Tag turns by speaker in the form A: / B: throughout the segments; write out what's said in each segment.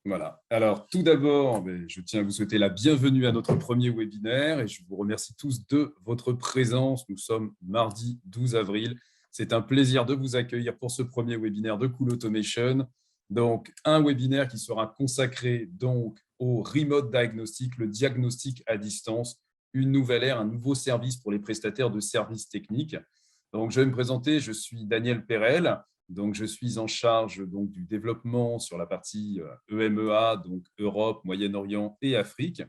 A: Voilà. Alors, tout d'abord, je tiens à vous souhaiter la bienvenue à notre premier webinaire et je vous remercie tous de votre présence. Nous sommes mardi 12 avril. C'est un plaisir de vous accueillir pour ce premier webinaire de Cool Automation. Donc, un webinaire qui sera consacré donc au remote diagnostic, le diagnostic à distance, une nouvelle ère, un nouveau service pour les prestataires de services techniques. Donc, je vais me présenter, je suis Daniel Perel. Donc, je suis en charge donc, du développement sur la partie EMEA, donc Europe, Moyen-Orient et Afrique.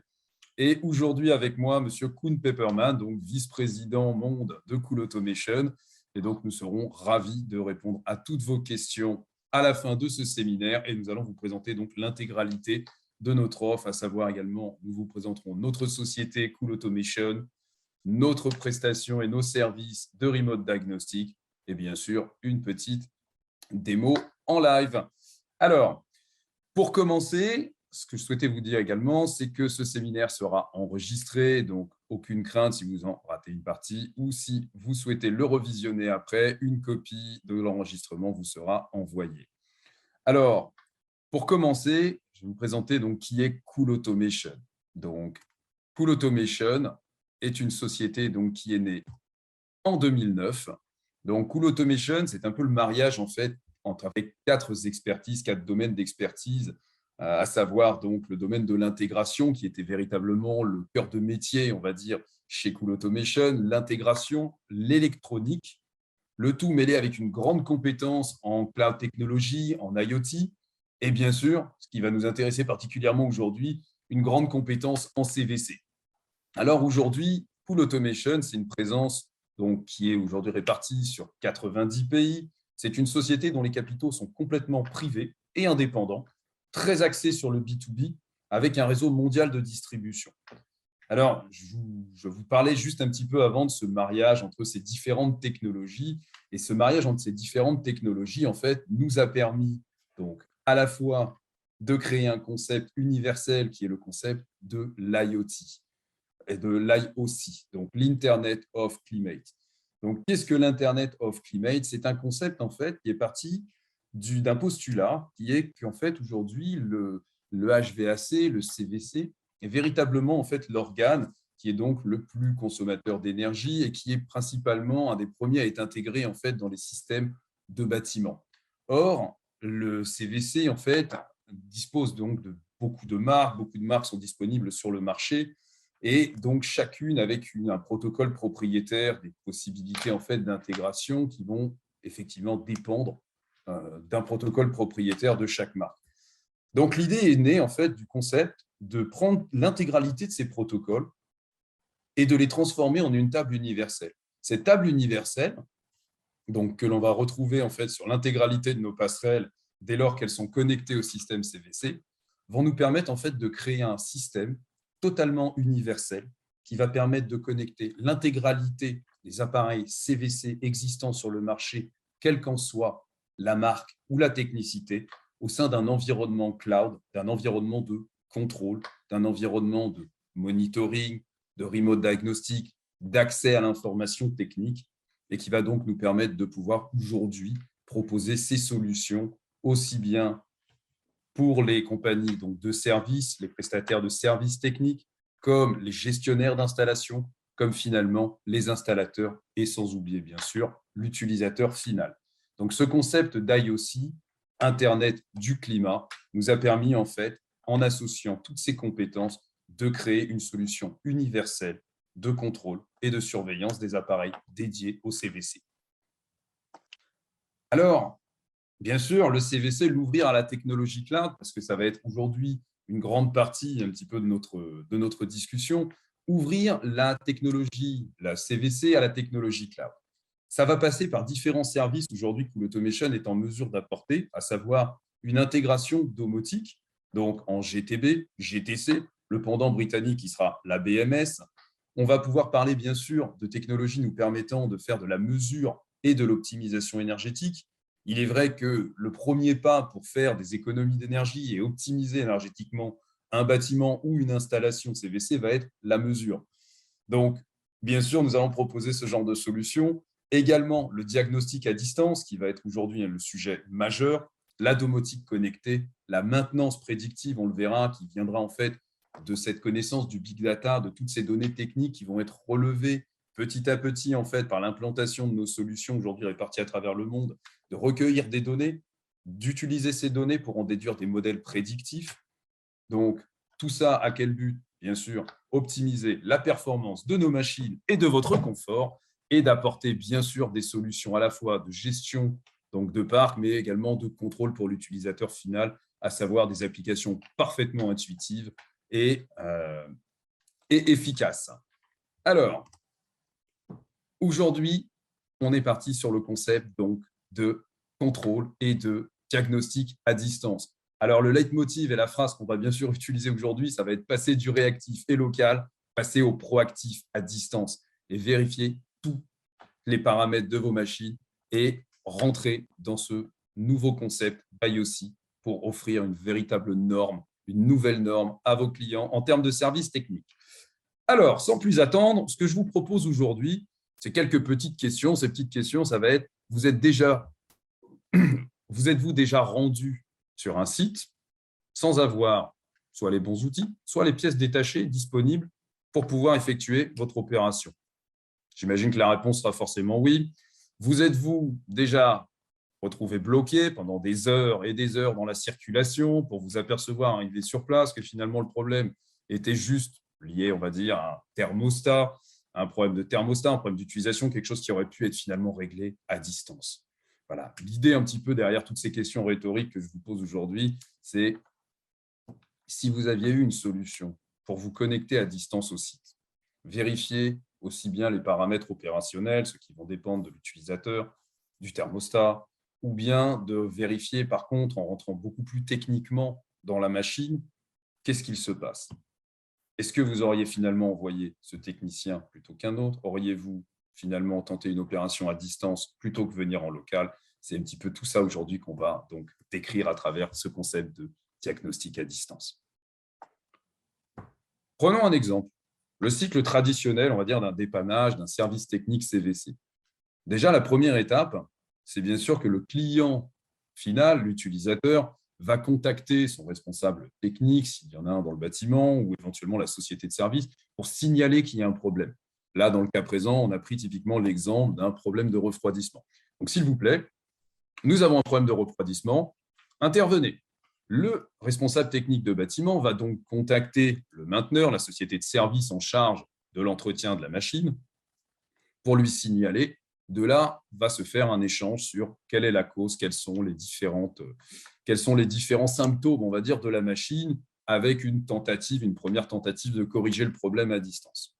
A: Et aujourd'hui, avec moi, M. Koen Pepperman, donc vice-président monde de Cool Automation. Et donc, nous serons ravis de répondre à toutes vos questions à la fin de ce séminaire. Et nous allons vous présenter donc l'intégralité de notre offre, à savoir également, nous vous présenterons notre société Cool Automation, notre prestation et nos services de remote diagnostic et bien sûr, une petite démo en live. Alors, pour commencer, ce que je souhaitais vous dire également, c'est que ce séminaire sera enregistré, donc aucune crainte si vous en ratez une partie ou si vous souhaitez le revisionner après, une copie de l'enregistrement vous sera envoyée. Alors, pour commencer, je vais vous présenter donc qui est Cool Automation. Donc, Cool Automation est une société donc, qui est née en 2009. Donc, Cool Automation, c'est un peu le mariage en fait entre avec quatre expertises, quatre domaines d'expertise, à savoir donc le domaine de l'intégration qui était véritablement le cœur de métier, on va dire, chez Cool Automation, l'intégration, l'électronique, le tout mêlé avec une grande compétence en cloud technologie, en IoT, et bien sûr, ce qui va nous intéresser particulièrement aujourd'hui, une grande compétence en CVC. Alors aujourd'hui, Cool Automation, c'est une présence donc, qui est aujourd'hui répartie sur 90 pays. C'est une société dont les capitaux sont complètement privés et indépendants, très axés sur le B2B, avec un réseau mondial de distribution. Alors, je vous parlais juste un petit peu avant de ce mariage entre ces différentes technologies. Et ce mariage entre ces différentes technologies, en fait, nous a permis donc à la fois de créer un concept universel qui est le concept de l'IoT et de l'IOC, donc l'Internet of Climate. Donc, qu'est-ce que l'Internet of Climate? C'est un concept, en fait, qui est parti d'un postulat qui est qu'en fait, aujourd'hui, le HVAC, le CVC, est véritablement, en fait, l'organe qui est donc le plus consommateur d'énergie et qui est principalement un des premiers à être intégré, en fait, dans les systèmes de bâtiments. Or, le CVC, en fait, dispose donc de beaucoup de marques sont disponibles sur le marché, et donc chacune avec un protocole propriétaire, des possibilités en fait d'intégration qui vont effectivement dépendre d'un protocole propriétaire de chaque marque. Donc l'idée est née en fait du concept de prendre l'intégralité de ces protocoles et de les transformer en une table universelle. Cette table universelle, donc que l'on va retrouver en fait sur l'intégralité de nos passerelles dès lors qu'elles sont connectées au système CVC, vont nous permettre en fait de créer un système totalement universel qui va permettre de connecter l'intégralité des appareils CVC existants sur le marché, quelle qu'en soit la marque ou la technicité, au sein d'un environnement cloud, d'un environnement de contrôle, d'un environnement de monitoring, de remote diagnostic, d'accès à l'information technique, et qui va donc nous permettre de pouvoir aujourd'hui proposer ces solutions aussi bien pour les compagnies donc de services, les prestataires de services techniques, comme les gestionnaires d'installation, comme finalement les installateurs et sans oublier bien sûr l'utilisateur final. Donc ce concept d'IOC, Internet du climat, nous a permis en fait, en associant toutes ces compétences, de créer une solution universelle de contrôle et de surveillance des appareils dédiés au CVC. Alors, bien sûr, le CVC, l'ouvrir à la technologie cloud, parce que ça va être aujourd'hui une grande partie un petit peu de notre discussion, ouvrir la technologie, la CVC à la technologie cloud. Ça va passer par différents services aujourd'hui que l'automation est en mesure d'apporter, à savoir une intégration domotique, donc en GTB, GTC, le pendant britannique qui sera la BMS. On va pouvoir parler bien sûr de technologies nous permettant de faire de la mesure et de l'optimisation énergétique. Il est vrai que le premier pas pour faire des économies d'énergie et optimiser énergétiquement un bâtiment ou une installation CVC va être la mesure. Donc, bien sûr, nous allons proposer ce genre de solution. Également, le diagnostic à distance, qui va être aujourd'hui le sujet majeur, la domotique connectée, la maintenance prédictive, on le verra, qui viendra en fait de cette connaissance du big data, de toutes ces données techniques qui vont être relevées petit à petit en fait par l'implantation de nos solutions aujourd'hui réparties à travers le monde, de recueillir des données, d'utiliser ces données pour en déduire des modèles prédictifs. Donc, tout ça à quel but? Bien sûr, optimiser la performance de nos machines et de votre confort et d'apporter bien sûr des solutions à la fois de gestion donc de parc, mais également de contrôle pour l'utilisateur final, à savoir des applications parfaitement intuitives et efficaces. Alors, aujourd'hui, on est parti sur le concept donc de contrôle et de diagnostic à distance. Alors, le leitmotiv et la phrase qu'on va bien sûr utiliser aujourd'hui, ça va être passer du réactif et local, passer au proactif à distance et vérifier tous les paramètres de vos machines et rentrer dans ce nouveau concept BYOC pour offrir une véritable norme, une nouvelle norme à vos clients en termes de services techniques. Alors, sans plus attendre, ce que je vous propose aujourd'hui, c'est quelques petites questions. Ces petites questions, ça va être, vous êtes-vous déjà rendu sur un site sans avoir soit les bons outils, soit les pièces détachées disponibles pour pouvoir effectuer votre opération? J'imagine que la réponse sera forcément oui. Vous êtes-vous déjà retrouvé bloqué pendant des heures et des heures dans la circulation pour vous apercevoir arriver sur place que finalement le problème était juste lié, on va dire, à un thermostat, un problème de thermostat, un problème d'utilisation, quelque chose qui aurait pu être finalement réglé à distance? Voilà. L'idée un petit peu derrière toutes ces questions rhétoriques que je vous pose aujourd'hui, c'est si vous aviez eu une solution pour vous connecter à distance au site, vérifier aussi bien les paramètres opérationnels, ceux qui vont dépendre de l'utilisateur, du thermostat, ou bien de vérifier par contre en rentrant beaucoup plus techniquement dans la machine, qu'est-ce qu'il se passe? Est-ce que vous auriez finalement envoyé ce technicien plutôt qu'un autre? Auriez-vous finalement tenté une opération à distance plutôt que venir en local? C'est un petit peu tout ça aujourd'hui qu'on va donc décrire à travers ce concept de diagnostic à distance. Prenons un exemple, le cycle traditionnel, on va dire, d'un dépannage, d'un service technique CVC. Déjà, la première étape, c'est bien sûr que le client final, l'utilisateur, va contacter son responsable technique, s'il y en a un dans le bâtiment, ou éventuellement la société de service, pour signaler qu'il y a un problème. Là, dans le cas présent, on a pris typiquement l'exemple d'un problème de refroidissement. Donc, s'il vous plaît, nous avons un problème de refroidissement, intervenez. Le responsable technique de bâtiment va donc contacter le mainteneur, la société de service en charge de l'entretien de la machine, pour lui signaler. De là, va se faire un échange sur quelle est la cause, quels sont les différents symptômes, on va dire, de la machine, avec une première tentative de corriger le problème à distance.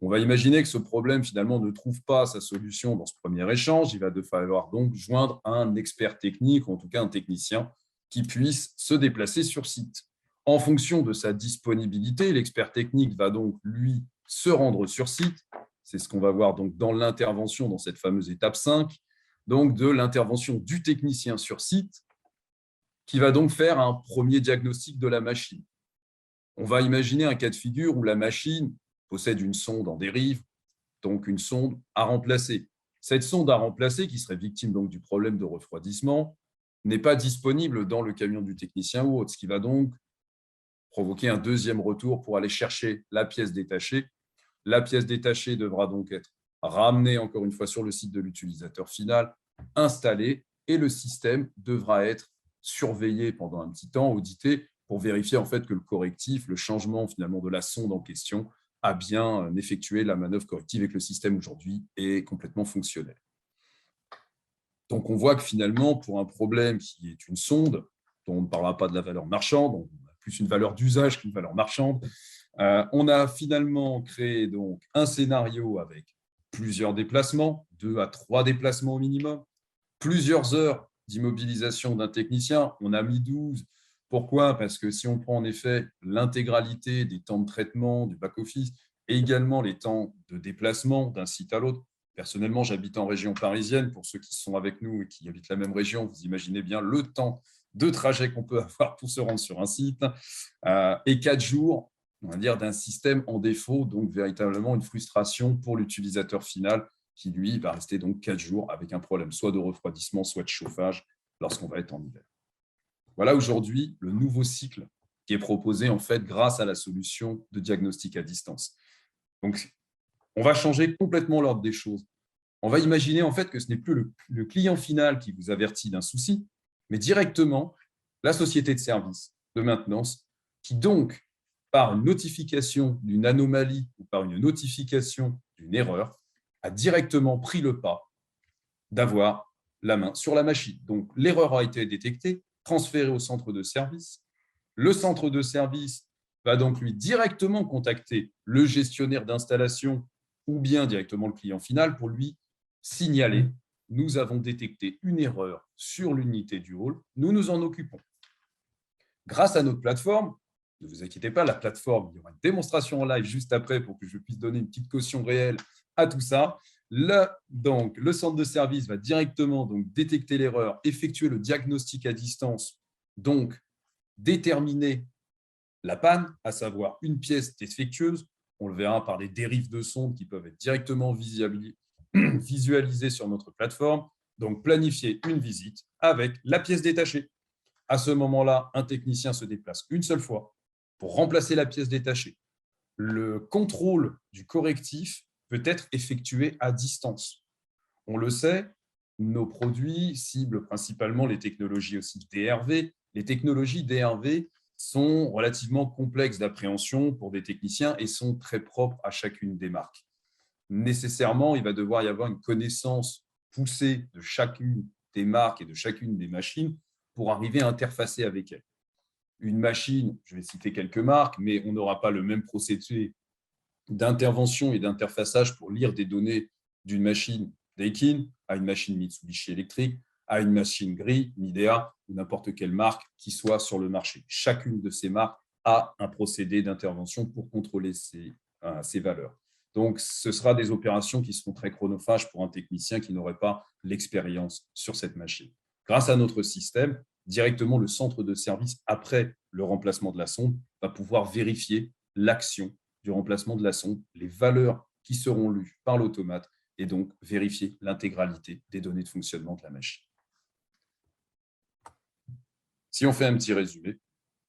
A: On va imaginer que ce problème, finalement, ne trouve pas sa solution dans ce premier échange. Il va falloir donc joindre un expert technique, ou en tout cas un technicien, qui puisse se déplacer sur site. En fonction de sa disponibilité, l'expert technique va donc, lui, se rendre sur site. C'est ce qu'on va voir donc dans l'intervention, dans cette fameuse étape 5, donc de l'intervention du technicien sur site, qui va donc faire un premier diagnostic de la machine. On va imaginer un cas de figure où la machine possède une sonde en dérive, donc une sonde à remplacer. Cette sonde à remplacer, qui serait victime donc du problème de refroidissement, n'est pas disponible dans le camion du technicien ou autre, ce qui va donc provoquer un deuxième retour pour aller chercher la pièce détachée. La pièce détachée devra donc être ramenée encore une fois sur le site de l'utilisateur final, installée, et le système devra être surveillé pendant un petit temps, audité, pour vérifier en fait que le correctif, le changement finalement de la sonde en question, a bien effectué la manœuvre corrective et que le système aujourd'hui est complètement fonctionnel. Donc, on voit que finalement, pour un problème qui est une sonde, dont on ne parlera pas de la valeur marchande, on a plus une valeur d'usage qu'une valeur marchande, on a finalement créé donc un scénario avec plusieurs déplacements, 2 à 3 déplacements au minimum, plusieurs heures d'immobilisation d'un technicien. On a mis 12. Pourquoi? Parce que si on prend en effet l'intégralité des temps de traitement du back-office et également les temps de déplacement d'un site à l'autre, personnellement, j'habite en région parisienne. Pour ceux qui sont avec nous et qui habitent la même région, vous imaginez bien le temps de trajet qu'on peut avoir pour se rendre sur un site. Et 4 jours, on va dire, d'un système en défaut, donc véritablement une frustration pour l'utilisateur final qui, lui, va rester donc 4 jours avec un problème soit de refroidissement, soit de chauffage lorsqu'on va être en hiver. Voilà aujourd'hui le nouveau cycle qui est proposé en fait grâce à la solution de diagnostic à distance. Donc, on va changer complètement l'ordre des choses. On va imaginer en fait que ce n'est plus le client final qui vous avertit d'un souci, mais directement la société de service de maintenance qui donc, par une notification d'une anomalie ou par une notification d'une erreur, a directement pris le pas d'avoir la main sur la machine. Donc, l'erreur a été détectée, transférée au centre de service. Le centre de service va donc lui directement contacter le gestionnaire d'installation ou bien directement le client final pour lui signaler « Nous avons détecté une erreur sur l'unité du hall, nous nous en occupons ». Grâce à notre plateforme, ne vous inquiétez pas, la plateforme, il y aura une démonstration en live juste après pour que je puisse donner une petite caution réelle à tout ça. Donc, le centre de service va directement donc, détecter l'erreur, effectuer le diagnostic à distance, donc déterminer la panne, à savoir une pièce défectueuse. On le verra par les dérives de sonde qui peuvent être directement visualisées sur notre plateforme. Donc, planifier une visite avec la pièce détachée. À ce moment-là, un technicien se déplace une seule fois pour remplacer la pièce détachée. Le contrôle du correctif peut être effectué à distance. On le sait, nos produits ciblent principalement les technologies aussi DRV. Les technologies DRV sont relativement complexes d'appréhension pour des techniciens et sont très propres à chacune des marques. Nécessairement, il va devoir y avoir une connaissance poussée de chacune des marques et de chacune des machines pour arriver à interfacer avec elles. Une machine, je vais citer quelques marques, mais on n'aura pas le même procédé d'intervention et d'interfaçage pour lire des données d'une machine Daikin à une machine Mitsubishi électrique, à une machine Gree, Midea ou n'importe quelle marque qui soit sur le marché. Chacune de ces marques a un procédé d'intervention pour contrôler ces valeurs. Donc, ce sera des opérations qui seront très chronophages pour un technicien qui n'aurait pas l'expérience sur cette machine. Grâce à notre système, directement le centre de service, après le remplacement de la sonde, va pouvoir vérifier l'action du remplacement de la sonde, les valeurs qui seront lues par l'automate et donc vérifier l'intégralité des données de fonctionnement de la machine. Si on fait un petit résumé,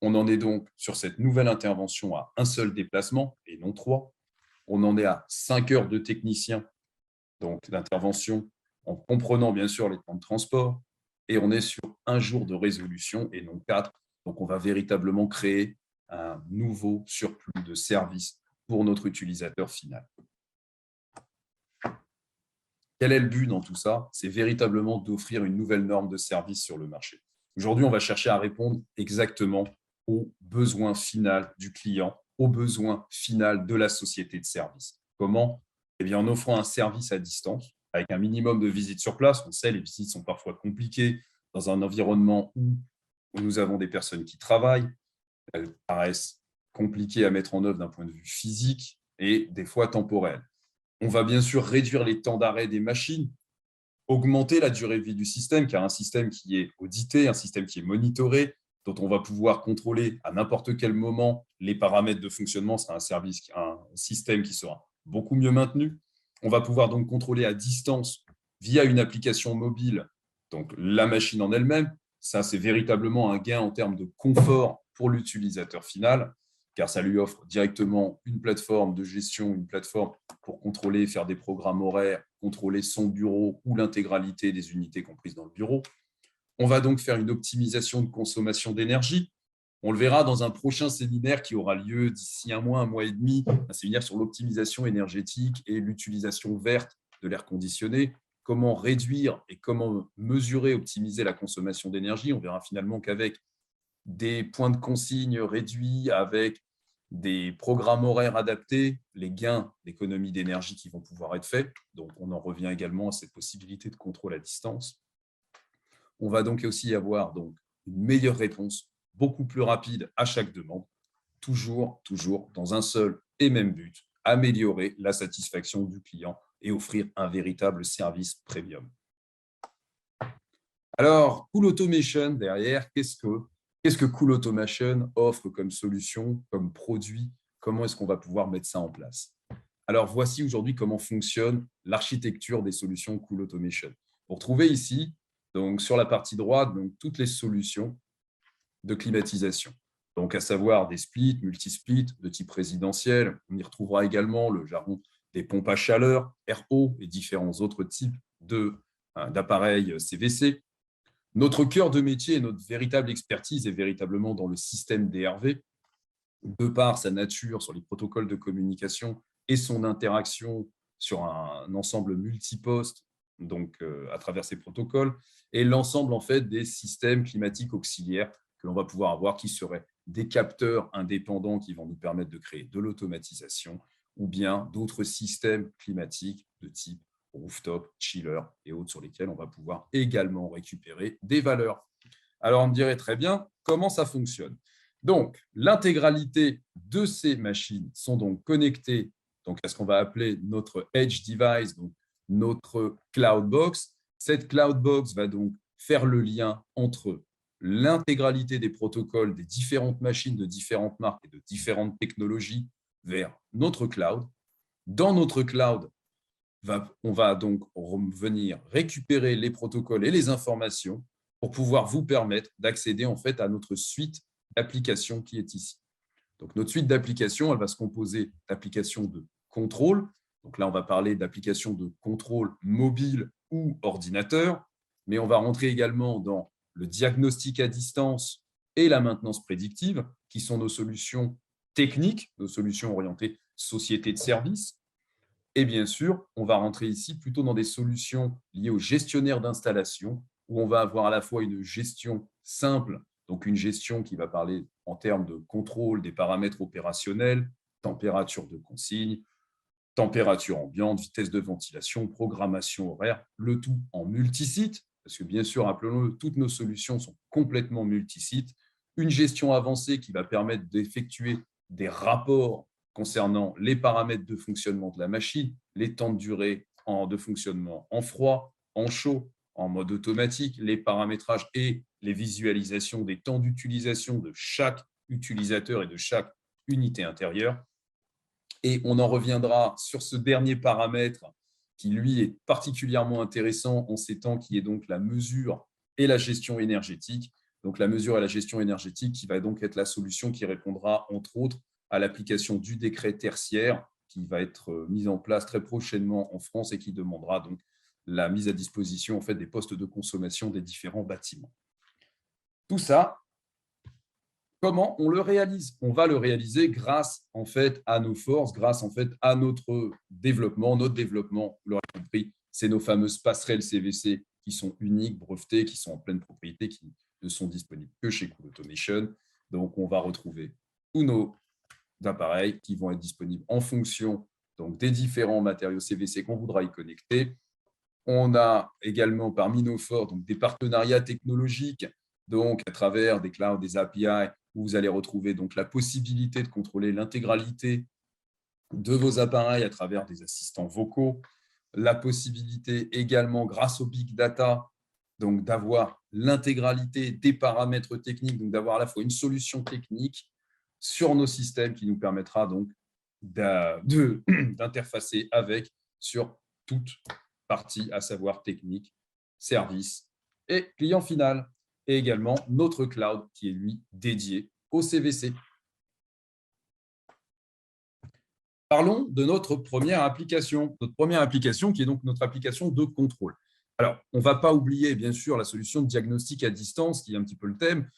A: on en est donc sur cette nouvelle intervention à un seul déplacement et non 3. On en est à 5 heures de technicien donc d'intervention en comprenant bien sûr les temps de transport et on est sur 1 jour de résolution et non 4. Donc, on va véritablement créer un nouveau surplus de services pour notre utilisateur final. Quel est le but dans tout ça? C'est véritablement d'offrir une nouvelle norme de service sur le marché. Aujourd'hui, on va chercher à répondre exactement aux besoins finaux du client, aux besoins finaux de la société de service. Comment? Eh bien, en offrant un service à distance, avec un minimum de visites sur place. On sait, les visites sont parfois compliquées dans un environnement où nous avons des personnes qui travaillent. Elles paraissent compliquées à mettre en œuvre d'un point de vue physique et des fois temporel. On va bien sûr réduire les temps d'arrêt des machines, augmenter la durée de vie du système, car un système qui est audité, un système qui est monitoré, dont on va pouvoir contrôler à n'importe quel moment les paramètres de fonctionnement, sera un système qui sera beaucoup mieux maintenu. On va pouvoir donc contrôler à distance via une application mobile, donc la machine en elle-même. Ça, c'est véritablement un gain en termes de confort pour l'utilisateur final, car ça lui offre directement une plateforme de gestion, une plateforme pour contrôler, faire des programmes horaires, contrôler son bureau ou l'intégralité des unités comprises dans le bureau. On va donc faire une optimisation de consommation d'énergie. On le verra dans un prochain séminaire qui aura lieu d'ici un mois et demi, un séminaire sur l'optimisation énergétique et l'utilisation verte de l'air conditionné, comment réduire et comment mesurer, optimiser la consommation d'énergie. On verra finalement qu'avec des points de consigne réduits, avec des programmes horaires adaptés, les gains d'économie d'énergie qui vont pouvoir être faits. Donc, on en revient également à cette possibilité de contrôle à distance. On va donc aussi avoir donc, une meilleure réponse, beaucoup plus rapide à chaque demande, toujours dans un seul et même but, améliorer la satisfaction du client et offrir un véritable service premium. Alors, Cool Automation, derrière, qu'est-ce que Cool Automation offre comme solution, comme produit? Comment est-ce qu'on va pouvoir mettre ça en place? Alors, voici aujourd'hui comment fonctionne l'architecture des solutions Cool Automation. Vous retrouvez ici Donc, sur la partie droite, donc, toutes les solutions de climatisation. Donc, à savoir des splits, multi-splits de type résidentiel. On y retrouvera également le jargon des pompes à chaleur, RO et différents autres types d'appareils CVC. Notre cœur de métier et notre véritable expertise est véritablement dans le système DRV, de par sa nature sur les protocoles de communication et son interaction sur un ensemble multiposte, donc à travers ces protocoles, et l'ensemble en fait des systèmes climatiques auxiliaires que l'on va pouvoir avoir, qui seraient des capteurs indépendants qui vont nous permettre de créer de l'automatisation, ou bien d'autres systèmes climatiques de type rooftop, chiller et autres sur lesquels on va pouvoir également récupérer des valeurs. Alors, on me dirait très bien comment ça fonctionne. Donc, l'intégralité de ces machines sont donc connectées donc, à ce qu'on va appeler notre Edge Device, donc notre Cloudbox. Cette Cloudbox va donc faire le lien entre l'intégralité des protocoles des différentes machines de différentes marques et de différentes technologies vers notre cloud. Dans notre cloud, on va donc venir récupérer les protocoles et les informations pour pouvoir vous permettre d'accéder en fait à notre suite d'applications qui est ici. Donc, notre suite d'applications, elle va se composer d'applications de contrôle. Donc là, on va parler d'applications de contrôle mobile ou ordinateur, mais on va rentrer également dans le diagnostic à distance et la maintenance prédictive, qui sont nos solutions techniques, nos solutions orientées société de services. Et bien sûr, on va rentrer ici plutôt dans des solutions liées au gestionnaire d'installation, où on va avoir à la fois une gestion simple, donc une gestion qui va parler en termes de contrôle des paramètres opérationnels, température de consigne, température ambiante, vitesse de ventilation, programmation horaire, le tout en multisite, parce que bien sûr, rappelons-le, toutes nos solutions sont complètement multisites. Une gestion avancée qui va permettre d'effectuer des rapports concernant les paramètres de fonctionnement de la machine, les temps de durée de fonctionnement en froid, en chaud, en mode automatique, les paramétrages et les visualisations des temps d'utilisation de chaque utilisateur et de chaque unité intérieure. Et on en reviendra sur ce dernier paramètre qui, lui, est particulièrement intéressant en ces temps, qui est donc la mesure et la gestion énergétique. Donc, la mesure et la gestion énergétique qui va donc être la solution qui répondra, entre autres, à l'application du décret tertiaire qui va être mis en place très prochainement en France et qui demandera donc la mise à disposition en fait, des postes de consommation des différents bâtiments. Tout ça, comment on le réalise? On va le réaliser grâce en fait à nos forces, grâce en fait à notre développement. Notre développement, vous l'aurez compris, c'est nos fameuses passerelles CVC qui sont uniques, brevetées, qui sont en pleine propriété, qui ne sont disponibles que chez Cool Automation. Donc, on va retrouver tous nos appareils qui vont être disponibles en fonction donc, des différents matériaux CVC qu'on voudra y connecter. On a également parmi nos forces donc, des partenariats technologiques, donc à travers des clouds, des API, où vous allez retrouver donc, la possibilité de contrôler l'intégralité de vos appareils à travers des assistants vocaux, la possibilité également, grâce au big data, donc d'avoir l'intégralité des paramètres techniques, donc d'avoir à la fois une solution technique sur nos systèmes qui nous permettra donc d'interfacer avec sur toute partie, à savoir technique, service et client final. Et également notre cloud qui est, lui, dédié au CVC. Parlons de notre première application. Notre première application qui est donc notre application de contrôle. Alors, on ne va pas oublier, bien sûr, la solution de diagnostic à distance, qui est un petit peu le thème.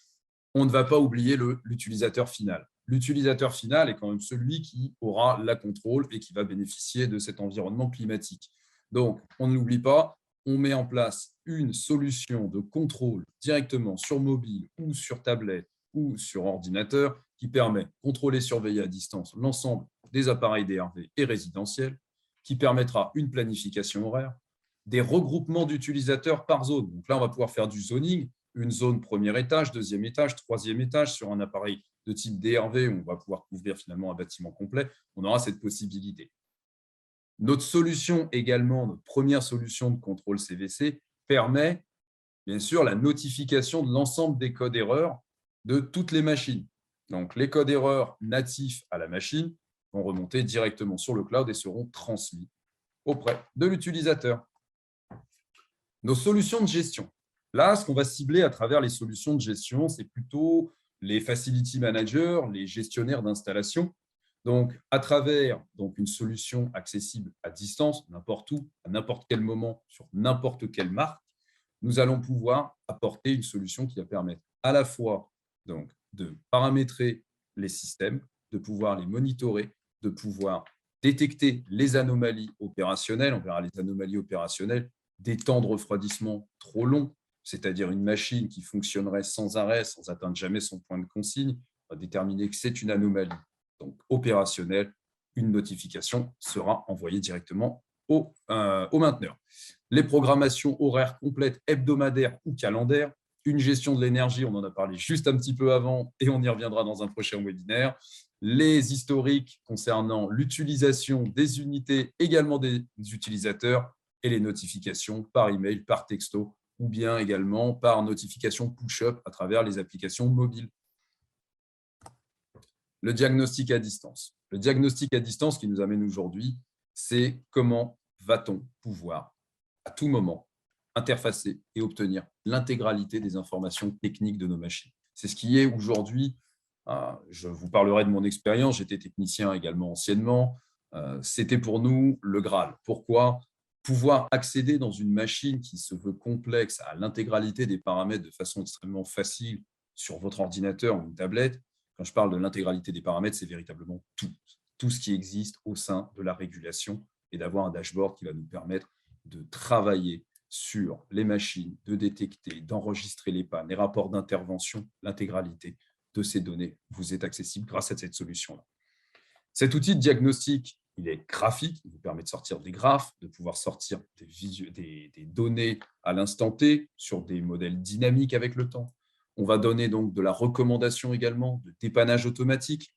A: On ne va pas oublier l'utilisateur final. L'utilisateur final est quand même celui qui aura la contrôle et qui va bénéficier de cet environnement climatique. Donc, on ne l'oublie pas, on met en place une solution de contrôle directement sur mobile ou sur tablette ou sur ordinateur qui permet de contrôler et surveiller à distance l'ensemble des appareils DRV et résidentiels, qui permettra une planification horaire, des regroupements d'utilisateurs par zone. Donc là, on va pouvoir faire du zoning, une zone premier étage, deuxième étage, troisième étage sur un appareil de type DRV, où on va pouvoir couvrir finalement un bâtiment complet. On aura cette possibilité. Notre solution également, notre première solution de contrôle CVC, permet bien sûr la notification de l'ensemble des codes erreurs de toutes les machines. Donc, les codes erreurs natifs à la machine vont remonter directement sur le cloud et seront transmis auprès de l'utilisateur. Nos solutions de gestion. Là, ce qu'on va cibler à travers les solutions de gestion, c'est plutôt les facility managers, les gestionnaires d'installation. Donc, à travers une solution accessible à distance, n'importe où, à n'importe quel moment, sur n'importe quelle marque, nous allons pouvoir apporter une solution qui va permettre à la fois de paramétrer les systèmes, de pouvoir les monitorer, de pouvoir détecter les anomalies opérationnelles. On verra les anomalies opérationnelles, des temps de refroidissement trop longs, c'est-à-dire une machine qui fonctionnerait sans arrêt, sans atteindre jamais son point de consigne, on va déterminer que c'est une anomalie opérationnelle. Une notification sera envoyée directement au mainteneur. Les programmations horaires complètes, hebdomadaires ou calendaires, une gestion de l'énergie, on en a parlé juste un petit peu avant et on y reviendra dans un prochain webinaire. Les historiques concernant l'utilisation des unités, également des utilisateurs, et les notifications par email, par texto, ou bien également par notification push-up à travers les applications mobiles. Le diagnostic à distance. Le diagnostic à distance qui nous amène aujourd'hui, c'est comment va-t-on pouvoir, à tout moment, interfacer et obtenir l'intégralité des informations techniques de nos machines. C'est ce qui est aujourd'hui, je vous parlerai de mon expérience, j'étais technicien également anciennement, c'était pour nous le Graal. Pourquoi ? Pouvoir accéder dans une machine qui se veut complexe à l'intégralité des paramètres de façon extrêmement facile sur votre ordinateur ou une tablette. Quand je parle de l'intégralité des paramètres, c'est véritablement tout ce qui existe au sein de la régulation et d'avoir un dashboard qui va nous permettre de travailler sur les machines, de détecter, d'enregistrer les pannes, les rapports d'intervention, l'intégralité de ces données vous est accessible grâce à cette solution-là. Cet outil de diagnostic, il est graphique, il vous permet de sortir des graphes, de pouvoir sortir des données à l'instant T sur des modèles dynamiques avec le temps. On va donner donc de la recommandation également, de dépannage automatique.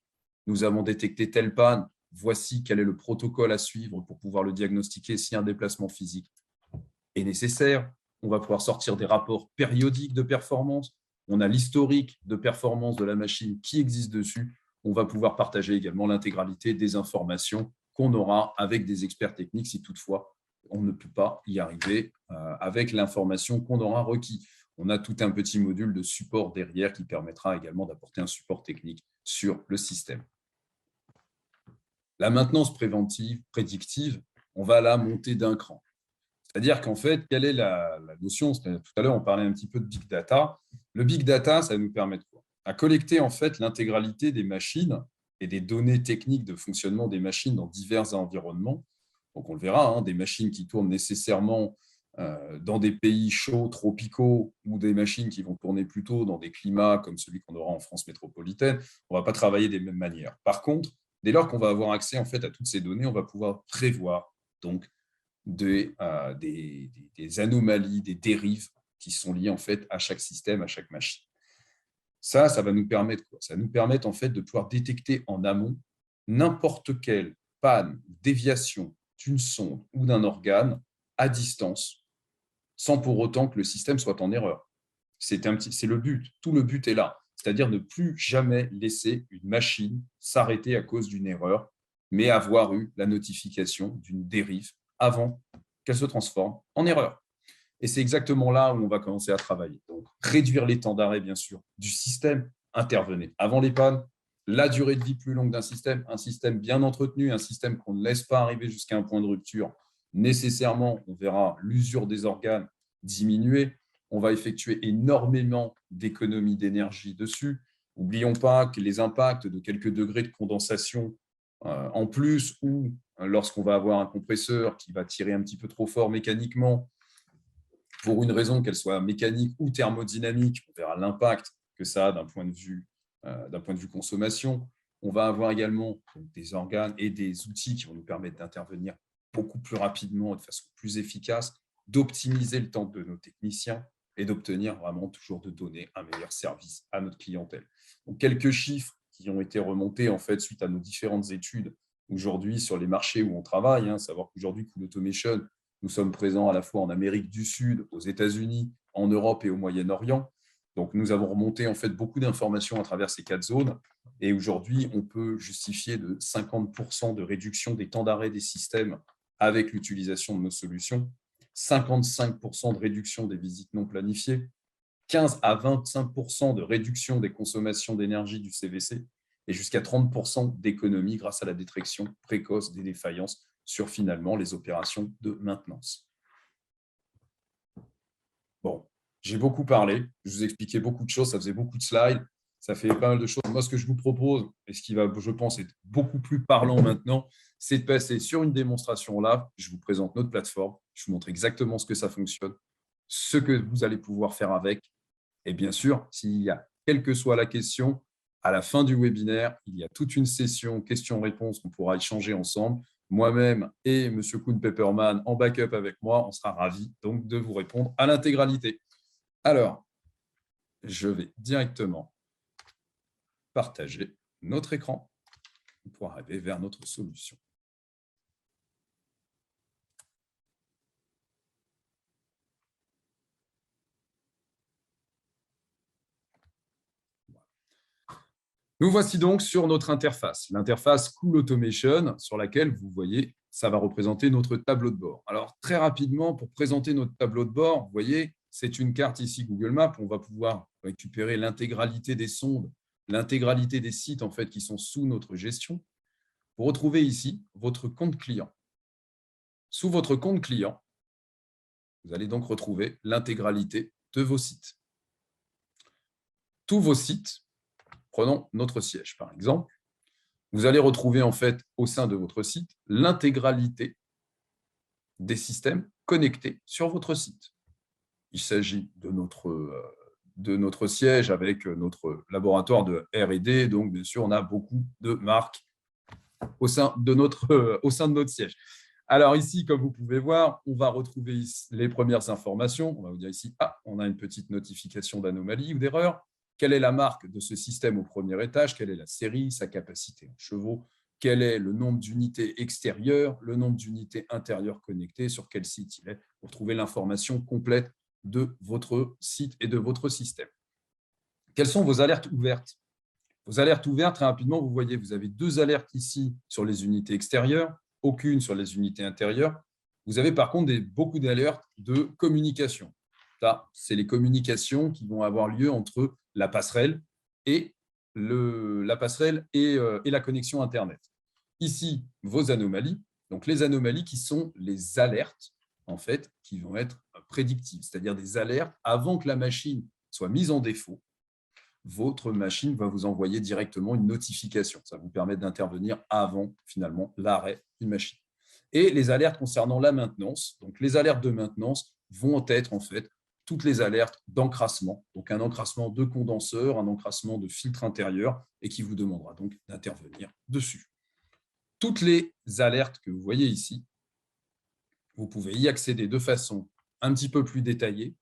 A: Nous avons détecté telle panne, voici quel est le protocole à suivre pour pouvoir le diagnostiquer si un déplacement physique est nécessaire. On va pouvoir sortir des rapports périodiques de performance. On a l'historique de performance de la machine qui existe dessus. On va pouvoir partager également l'intégralité des informations qu'on aura avec des experts techniques si toutefois on ne peut pas y arriver avec l'information qu'on aura requis. On a tout un petit module de support derrière qui permettra également d'apporter un support technique sur le système. La maintenance préventive, prédictive, on va la monter d'un cran. C'est-à-dire qu'en fait, quelle est la notion? Tout à l'heure, on parlait un petit peu de big data. Le big data, ça va nous permettre quoi? À collecter en fait l'intégralité des machines et des données techniques de fonctionnement des machines dans divers environnements. Donc, on le verra, des machines qui tournent nécessairement dans des pays chauds, tropicaux, ou des machines qui vont tourner plutôt dans des climats comme celui qu'on aura en France métropolitaine. On ne va pas travailler des mêmes manières. Par contre, dès lors qu'on va avoir accès en fait à toutes ces données, on va pouvoir prévoir donc des anomalies, des dérives qui sont liées en fait à chaque système, à chaque machine. Ça va nous permettre quoi? Ça va nous permettre en fait de pouvoir détecter en amont n'importe quelle panne, déviation d'une sonde ou d'un organe à distance, sans pour autant que le système soit en erreur. C'est le but. Tout le but est là, c'est-à-dire ne plus jamais laisser une machine s'arrêter à cause d'une erreur, mais avoir eu la notification d'une dérive avant qu'elle se transforme en erreur. Et c'est exactement là où on va commencer à travailler. Donc, réduire les temps d'arrêt, bien sûr, du système, intervenez avant les pannes, la durée de vie plus longue d'un système, un système bien entretenu, un système qu'on ne laisse pas arriver jusqu'à un point de rupture. Nécessairement, on verra l'usure des organes diminuer. On va effectuer énormément d'économies d'énergie dessus. N'oublions pas que les impacts de quelques degrés de condensation en plus, ou lorsqu'on va avoir un compresseur qui va tirer un petit peu trop fort mécaniquement, pour une raison qu'elle soit mécanique ou thermodynamique, on verra l'impact que ça a d'un point de vue consommation. On va avoir également des organes et des outils qui vont nous permettre d'intervenir beaucoup plus rapidement, de façon plus efficace, d'optimiser le temps de nos techniciens et d'obtenir vraiment toujours de donner un meilleur service à notre clientèle. Donc, quelques chiffres qui ont été remontés en fait suite à nos différentes études aujourd'hui sur les marchés où on travaille, savoir qu'aujourd'hui, Cool Automation, nous sommes présents à la fois en Amérique du Sud, aux États-Unis, en Europe et au Moyen-Orient. Donc, nous avons remonté en fait beaucoup d'informations à travers ces 4 zones. Et aujourd'hui, on peut justifier de 50% de réduction des temps d'arrêt des systèmes avec l'utilisation de nos solutions. 55% de réduction des visites non planifiées, 15 à 25% de réduction des consommations d'énergie du CVC et jusqu'à 30% d'économie grâce à la détection précoce des défaillances sur finalement les opérations de maintenance. Bon, j'ai beaucoup parlé, je vous ai expliqué beaucoup de choses, ça faisait beaucoup de slides, ça fait pas mal de choses. Moi, ce que je vous propose, et ce qui va, je pense, être beaucoup plus parlant maintenant, c'est de passer sur une démonstration là. Je vous présente notre plateforme, je vous montre exactement ce que ça fonctionne, ce que vous allez pouvoir faire avec. Et bien sûr, s'il y a, quelle que soit la question, à la fin du webinaire, il y a toute une session questions-réponses qu'on pourra échanger ensemble. Moi-même et M. Kuhn Pepperman en backup avec moi, on sera ravis donc de vous répondre à l'intégralité. Alors, je vais directement partager notre écran pour arriver vers notre solution. Nous voici donc sur notre interface, l'interface Cool Automation, sur laquelle vous voyez, ça va représenter notre tableau de bord. Alors, très rapidement, pour présenter notre tableau de bord, vous voyez, c'est une carte ici Google Maps. On va pouvoir récupérer l'intégralité des sondes, l'intégralité des sites en fait, qui sont sous notre gestion. Vous retrouvez ici votre compte client. Sous votre compte client, vous allez donc retrouver l'intégralité de vos sites. Tous vos sites, prenons notre siège par exemple, vous allez retrouver en fait au sein de votre site l'intégralité des systèmes connectés sur votre site. Il s'agit de notre siège avec notre laboratoire de R&D, donc bien sûr on a beaucoup de marques au sein de notre siège. Alors ici, comme vous pouvez voir, on va retrouver les premières informations. On va vous dire ici, on a une petite notification d'anomalie ou d'erreur. Quelle est la marque de ce système au premier étage? Quelle est la série, sa capacité en chevaux? Quel est le nombre d'unités extérieures, le nombre d'unités intérieures connectées, sur quel site il est? Pour trouver l'information complète de votre site et de votre système. Quelles sont vos alertes ouvertes? Vos alertes ouvertes, très rapidement, vous voyez, vous avez 2 alertes ici sur les unités extérieures, aucune sur les unités intérieures. Vous avez par contre beaucoup d'alertes de communication. Ça, c'est les communications qui vont avoir lieu entre la passerelle et la connexion Internet. Ici, vos anomalies. Donc, les anomalies qui sont les alertes en fait, qui vont être prédictives, c'est-à-dire des alertes avant que la machine soit mise en défaut. Votre machine va vous envoyer directement une notification. Ça vous permet d'intervenir avant, finalement, l'arrêt d'une machine. Et les alertes concernant la maintenance. Donc, les alertes de maintenance vont être, en fait, toutes les alertes d'encrassement. Donc, un encrassement de condenseur, un encrassement de filtre intérieur, et qui vous demandera donc d'intervenir dessus. Toutes les alertes que vous voyez ici, vous pouvez y accéder de façon un petit peu plus détaillée.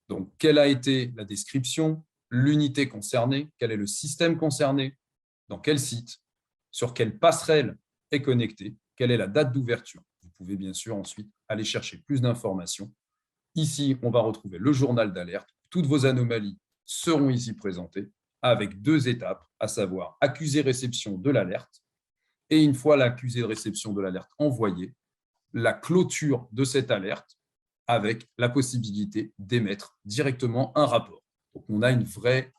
A: Donc, quelle a été la description, l'unité concernée, quel est le système concerné, dans quel site, sur quelle passerelle est connecté, quelle est la date d'ouverture. Vous pouvez bien sûr ensuite aller chercher plus d'informations. Ici, on va retrouver le journal d'alerte. Toutes vos anomalies seront ici présentées avec 2 étapes, à savoir accusé-réception de l'alerte et une fois l'accusé de réception de l'alerte envoyé, la clôture de cette alerte avec la possibilité d'émettre directement un rapport. Donc, on a une vraie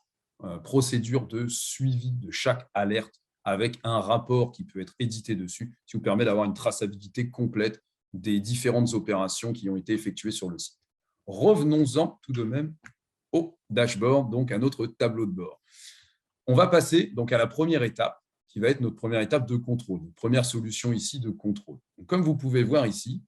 A: procédure de suivi de chaque alerte avec un rapport qui peut être édité dessus, qui vous permet d'avoir une traçabilité complète des différentes opérations qui ont été effectuées sur le site. Revenons-en tout de même au dashboard, donc à notre tableau de bord. On va passer donc à la première étape, qui va être notre première étape de contrôle, notre première solution ici de contrôle. Donc, comme vous pouvez voir ici,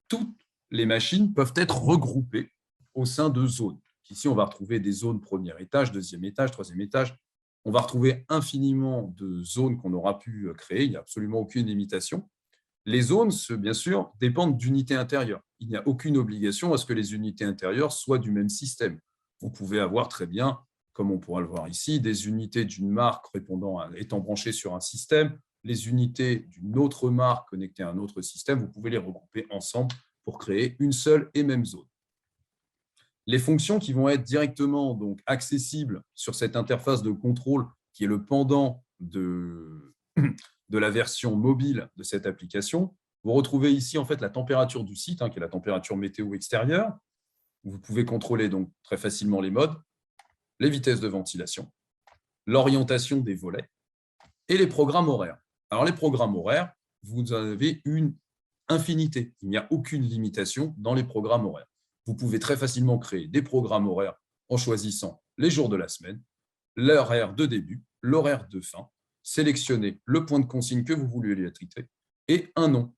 A: toutes les machines peuvent être regroupées au sein de zones. Ici, on va retrouver des zones premier étage, deuxième étage, troisième étage. On va retrouver infiniment de zones qu'on aura pu créer. Il n'y a absolument aucune limitation. Les zones, bien sûr, dépendent d'unités intérieures. Il n'y a aucune obligation à ce que les unités intérieures soient du même système. Vous pouvez avoir très bien, comme on pourra le voir ici, des unités d'une marque étant branchées sur un système, les unités d'une autre marque connectées à un autre système, vous pouvez les regrouper ensemble pour créer une seule et même zone. Les fonctions qui vont être directement donc, accessibles sur cette interface de contrôle, qui est le pendant de la version mobile de cette application, Vous retrouvez ici en fait la température du site, qui est la température météo extérieure. Vous pouvez contrôler donc très facilement les modes, les vitesses de ventilation, l'orientation des volets et les programmes horaires. Alors, les programmes horaires, vous en avez une infinité. Il n'y a aucune limitation dans les programmes horaires. Vous pouvez très facilement créer des programmes horaires en choisissant les jours de la semaine, l'horaire de début, l'horaire de fin, sélectionner le point de consigne que vous voulez électricité et un nom.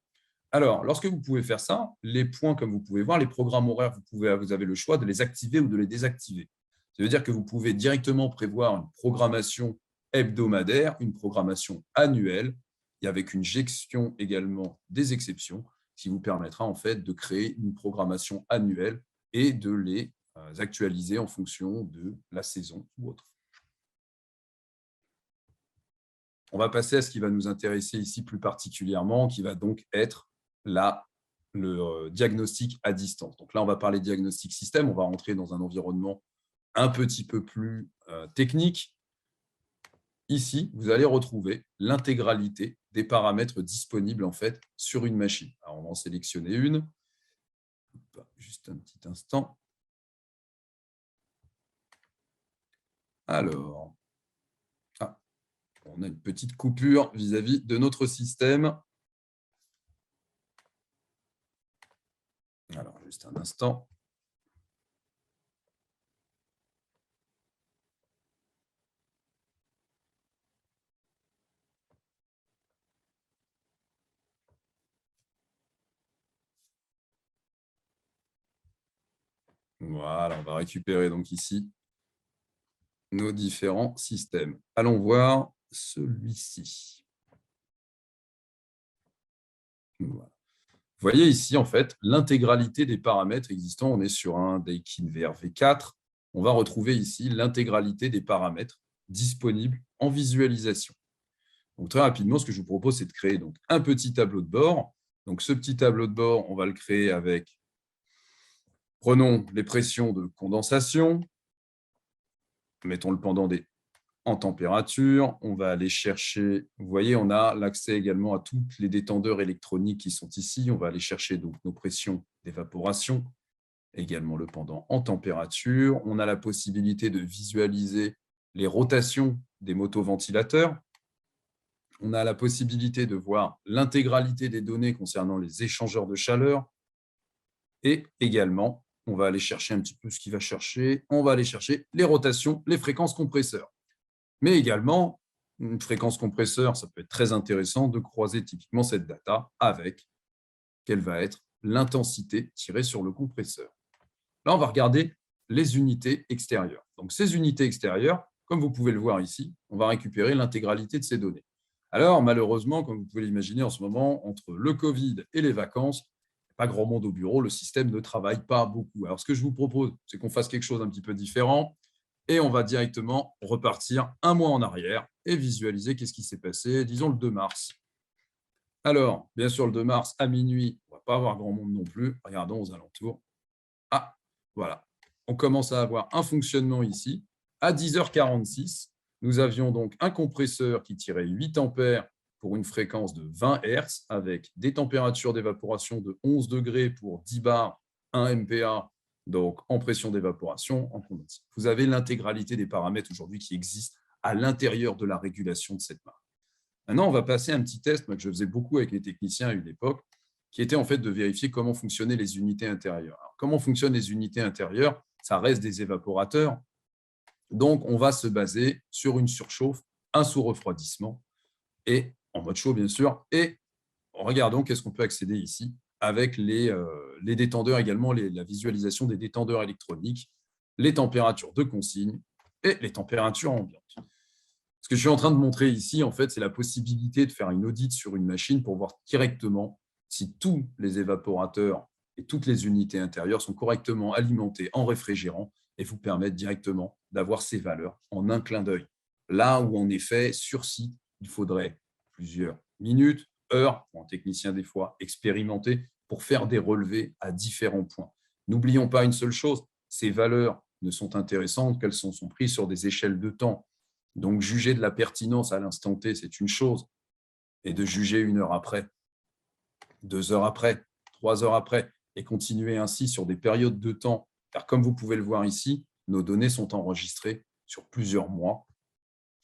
A: Alors, lorsque vous pouvez faire ça, les points, comme vous pouvez voir, les programmes horaires, vous avez le choix de les activer ou de les désactiver. Ça veut dire que vous pouvez directement prévoir une programmation hebdomadaire, une programmation annuelle, et avec une gestion également des exceptions, qui vous permettra en fait de créer une programmation annuelle et de les actualiser en fonction de la saison ou autre. On va passer à ce qui va nous intéresser ici plus particulièrement, qui va donc être le diagnostic à distance. Donc là, on va parler de diagnostic système, on va rentrer dans un environnement un petit peu plus technique. Ici, vous allez retrouver l'intégralité des paramètres disponibles en fait sur une machine. Alors, on va en sélectionner une. Juste un petit instant. Alors, on a une petite coupure vis-à-vis de notre système. Alors, juste un instant. Voilà, on va récupérer donc ici nos différents systèmes. Allons voir celui-ci. Voilà. Vous voyez ici, en fait, l'intégralité des paramètres existants. On est sur un Daikin VR-V4. On va retrouver ici l'intégralité des paramètres disponibles en visualisation. Donc, très rapidement, ce que je vous propose, c'est de créer donc, un petit tableau de bord. Donc, ce petit tableau de bord, on va le créer avec, prenons les pressions de condensation, mettons le pendant en température. On va aller chercher, vous voyez, on a l'accès également à tous les détendeurs électroniques qui sont ici. On va aller chercher donc nos pressions d'évaporation, également le pendant en température. On a la possibilité de visualiser les rotations des motoventilateurs. On a la possibilité de voir l'intégralité des données concernant les échangeurs de chaleur. Et également, on va aller chercher un petit peu ce qu'il va chercher. On va aller chercher les rotations, les fréquences compresseurs. Mais également, une fréquence compresseur, ça peut être très intéressant de croiser typiquement cette data avec quelle va être l'intensité tirée sur le compresseur. Là, on va regarder les unités extérieures. Donc, ces unités extérieures, comme vous pouvez le voir ici, on va récupérer l'intégralité de ces données. Alors, malheureusement, comme vous pouvez l'imaginer en ce moment, entre le Covid et les vacances, pas grand monde au bureau, le système ne travaille pas beaucoup. Alors, ce que je vous propose, c'est qu'on fasse quelque chose un petit peu différent et on va directement repartir un mois en arrière et visualiser qu'est-ce qui s'est passé, disons le 2 mars. Alors, bien sûr, le 2 mars à minuit, on ne va pas avoir grand monde non plus. Regardons aux alentours. Ah, voilà. On commence à avoir un fonctionnement ici. À 10h46, nous avions donc un compresseur qui tirait 8 ampères pour une fréquence de 20 Hz avec des températures d'évaporation de 11 degrés pour 10 bars, 1 MPa, donc en pression d'évaporation, en condensation. Vous avez l'intégralité des paramètres aujourd'hui qui existent à l'intérieur de la régulation de cette marque. Maintenant, on va passer à un petit test que je faisais beaucoup avec les techniciens à une époque, qui était en fait de vérifier comment fonctionnaient les unités intérieures. Alors, comment fonctionnent les unités intérieures? Ça reste des évaporateurs. Donc, on va se baser sur une surchauffe, un sous-refroidissement, et en mode chaud, bien sûr. Et regardons qu'est-ce qu'on peut accéder ici avec les détendeurs également, la visualisation des détendeurs électroniques, les températures de consigne et les températures ambiantes. Ce que je suis en train de montrer ici, en fait, c'est la possibilité de faire une audit sur une machine pour voir directement si tous les évaporateurs et toutes les unités intérieures sont correctement alimentés en réfrigérant et vous permettre directement d'avoir ces valeurs en un clin d'œil. Là où, en effet, sur site, il faudrait plusieurs minutes, heures, pour un technicien des fois expérimenté, pour faire des relevés à différents points. N'oublions pas une seule chose, ces valeurs ne sont intéressantes qu'elles sont prises sur des échelles de temps. Donc, juger de la pertinence à l'instant T, c'est une chose, et de juger une heure après, 2 heures après, 3 heures après, et continuer ainsi sur des périodes de temps, car comme vous pouvez le voir ici, nos données sont enregistrées sur plusieurs mois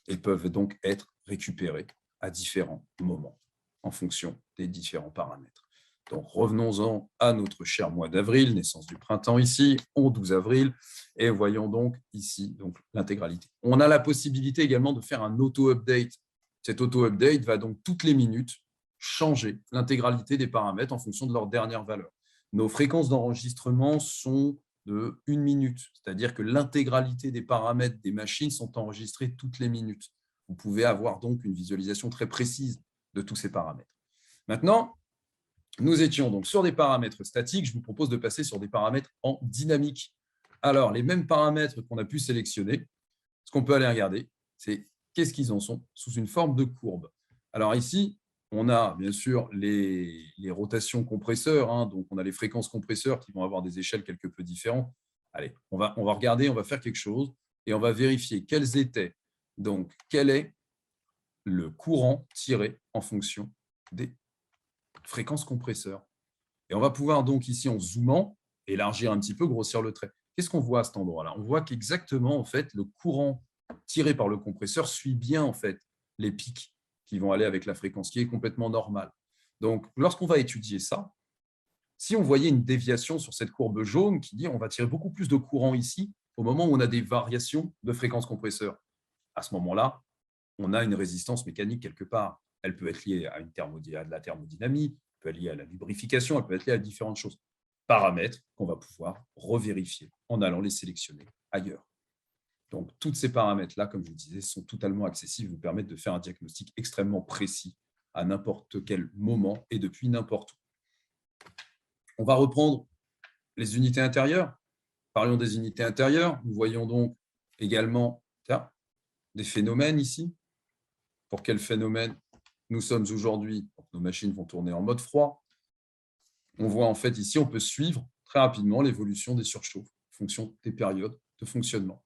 A: et peuvent donc être récupérées à différents moments en fonction des différents paramètres. Donc, revenons-en à notre cher mois d'avril, naissance du printemps ici, au 12 avril, et voyons donc ici l'intégralité. On a la possibilité également de faire un auto-update. Cet auto-update va donc toutes les minutes changer l'intégralité des paramètres en fonction de leur dernière valeur. Nos fréquences d'enregistrement sont de 1 minute, c'est-à-dire que l'intégralité des paramètres des machines sont enregistrées toutes les minutes. Vous pouvez avoir donc une visualisation très précise de tous ces paramètres. Maintenant, nous étions donc sur des paramètres statiques. Je vous propose de passer sur des paramètres en dynamique. Alors, les mêmes paramètres qu'on a pu sélectionner, ce qu'on peut aller regarder, c'est qu'est-ce qu'ils en sont sous une forme de courbe. Alors ici, on a bien sûr les rotations compresseurs, hein, donc on a les fréquences compresseurs qui vont avoir des échelles quelque peu différentes. Allez, on va regarder, on va faire quelque chose et on va vérifier quels étaient, donc quel est le courant tiré en fonction des fréquences compresseurs. Et on va pouvoir donc ici, en zoomant, élargir un petit peu, grossir le trait. Qu'est-ce qu'on voit à cet endroit-là? On voit qu'exactement, en fait, le courant tiré par le compresseur suit bien, en fait, les pics qui vont aller avec la fréquence, qui est complètement normale. Donc, lorsqu'on va étudier ça, si on voyait une déviation sur cette courbe jaune qui dit on va tirer beaucoup plus de courant ici, au moment où on a des variations de fréquence compresseur, à ce moment-là, on a une résistance mécanique quelque part. Elle peut être liée à de la thermodynamie, elle peut être liée à la lubrification, elle peut être liée à différentes choses. Paramètres qu'on va pouvoir revérifier en allant les sélectionner ailleurs. Donc, tous ces paramètres-là, comme je vous disais, sont totalement accessibles, vous permettent de faire un diagnostic extrêmement précis à n'importe quel moment et depuis n'importe où. On va reprendre les unités intérieures. Parlons des unités intérieures. Nous voyons donc également des phénomènes ici. Pour quel phénomène nous sommes aujourd'hui? Nos machines vont tourner en mode froid. On voit en fait ici, on peut suivre très rapidement l'évolution des surchauffes en fonction des périodes de fonctionnement.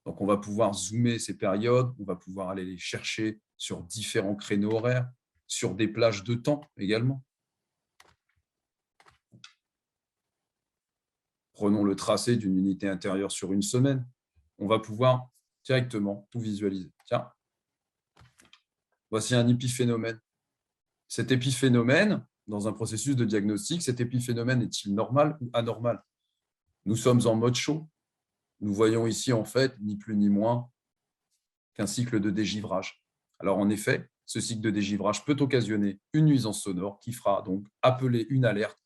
A: Donc, on va pouvoir zoomer ces périodes, on va pouvoir aller les chercher sur différents créneaux horaires, sur des plages de temps également. Prenons le tracé d'une unité intérieure sur une semaine. On va pouvoir directement tout visualiser. Tiens, voici un épiphénomène. Cet épiphénomène, dans un processus de diagnostic, cet épiphénomène est-il normal ou anormal? Nous sommes en mode chaud. Nous voyons ici, en fait, ni plus ni moins qu'un cycle de dégivrage. Alors, en effet, ce cycle de dégivrage peut occasionner une nuisance sonore qui fera donc appeler une alerte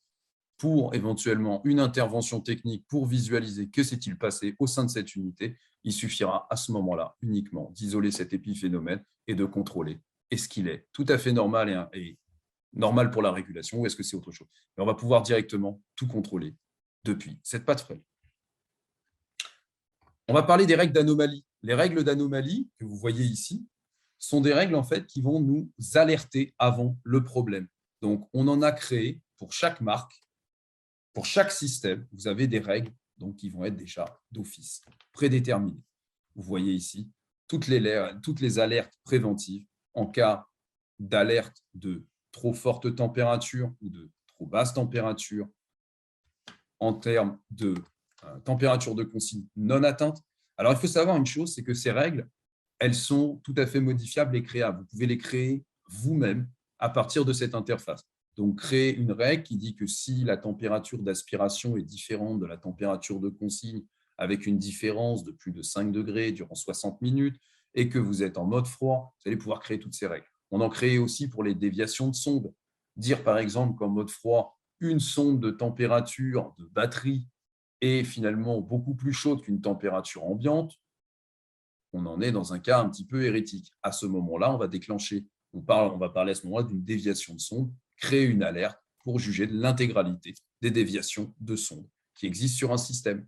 A: pour éventuellement une intervention technique pour visualiser que s'est-il passé au sein de cette unité. Il suffira à ce moment-là uniquement d'isoler cet épiphénomène et de contrôler est-ce qu'il est tout à fait normal et normal pour la régulation ou est-ce que c'est autre chose. Mais on va pouvoir directement tout contrôler depuis cette patte frêle. On va parler des règles d'anomalie. Les règles d'anomalie que vous voyez ici sont des règles en fait qui vont nous alerter avant le problème. Donc, on en a créé pour chaque marque, pour chaque système, vous avez des règles donc, qui vont être déjà d'office, prédéterminées. Vous voyez ici toutes les alertes préventives en cas d'alerte de trop forte température ou de trop basse température en termes de température de consigne non atteinte. Alors, il faut savoir une chose, c'est que ces règles, elles sont tout à fait modifiables et créables. Vous pouvez les créer vous-même à partir de cette interface. Donc, créer une règle qui dit que si la température d'aspiration est différente de la température de consigne avec une différence de plus de 5 degrés durant 60 minutes et que vous êtes en mode froid, vous allez pouvoir créer toutes ces règles. On en crée aussi pour les déviations de sonde. Dire par exemple qu'en mode froid, une sonde de température de batterie est finalement beaucoup plus chaude qu'une température ambiante, on en est dans un cas un petit peu hérétique. À ce moment-là, on va déclencher, on va parler à ce moment-là d'une déviation de sonde, créer une alerte pour juger de l'intégralité des déviations de sonde qui existent sur un système.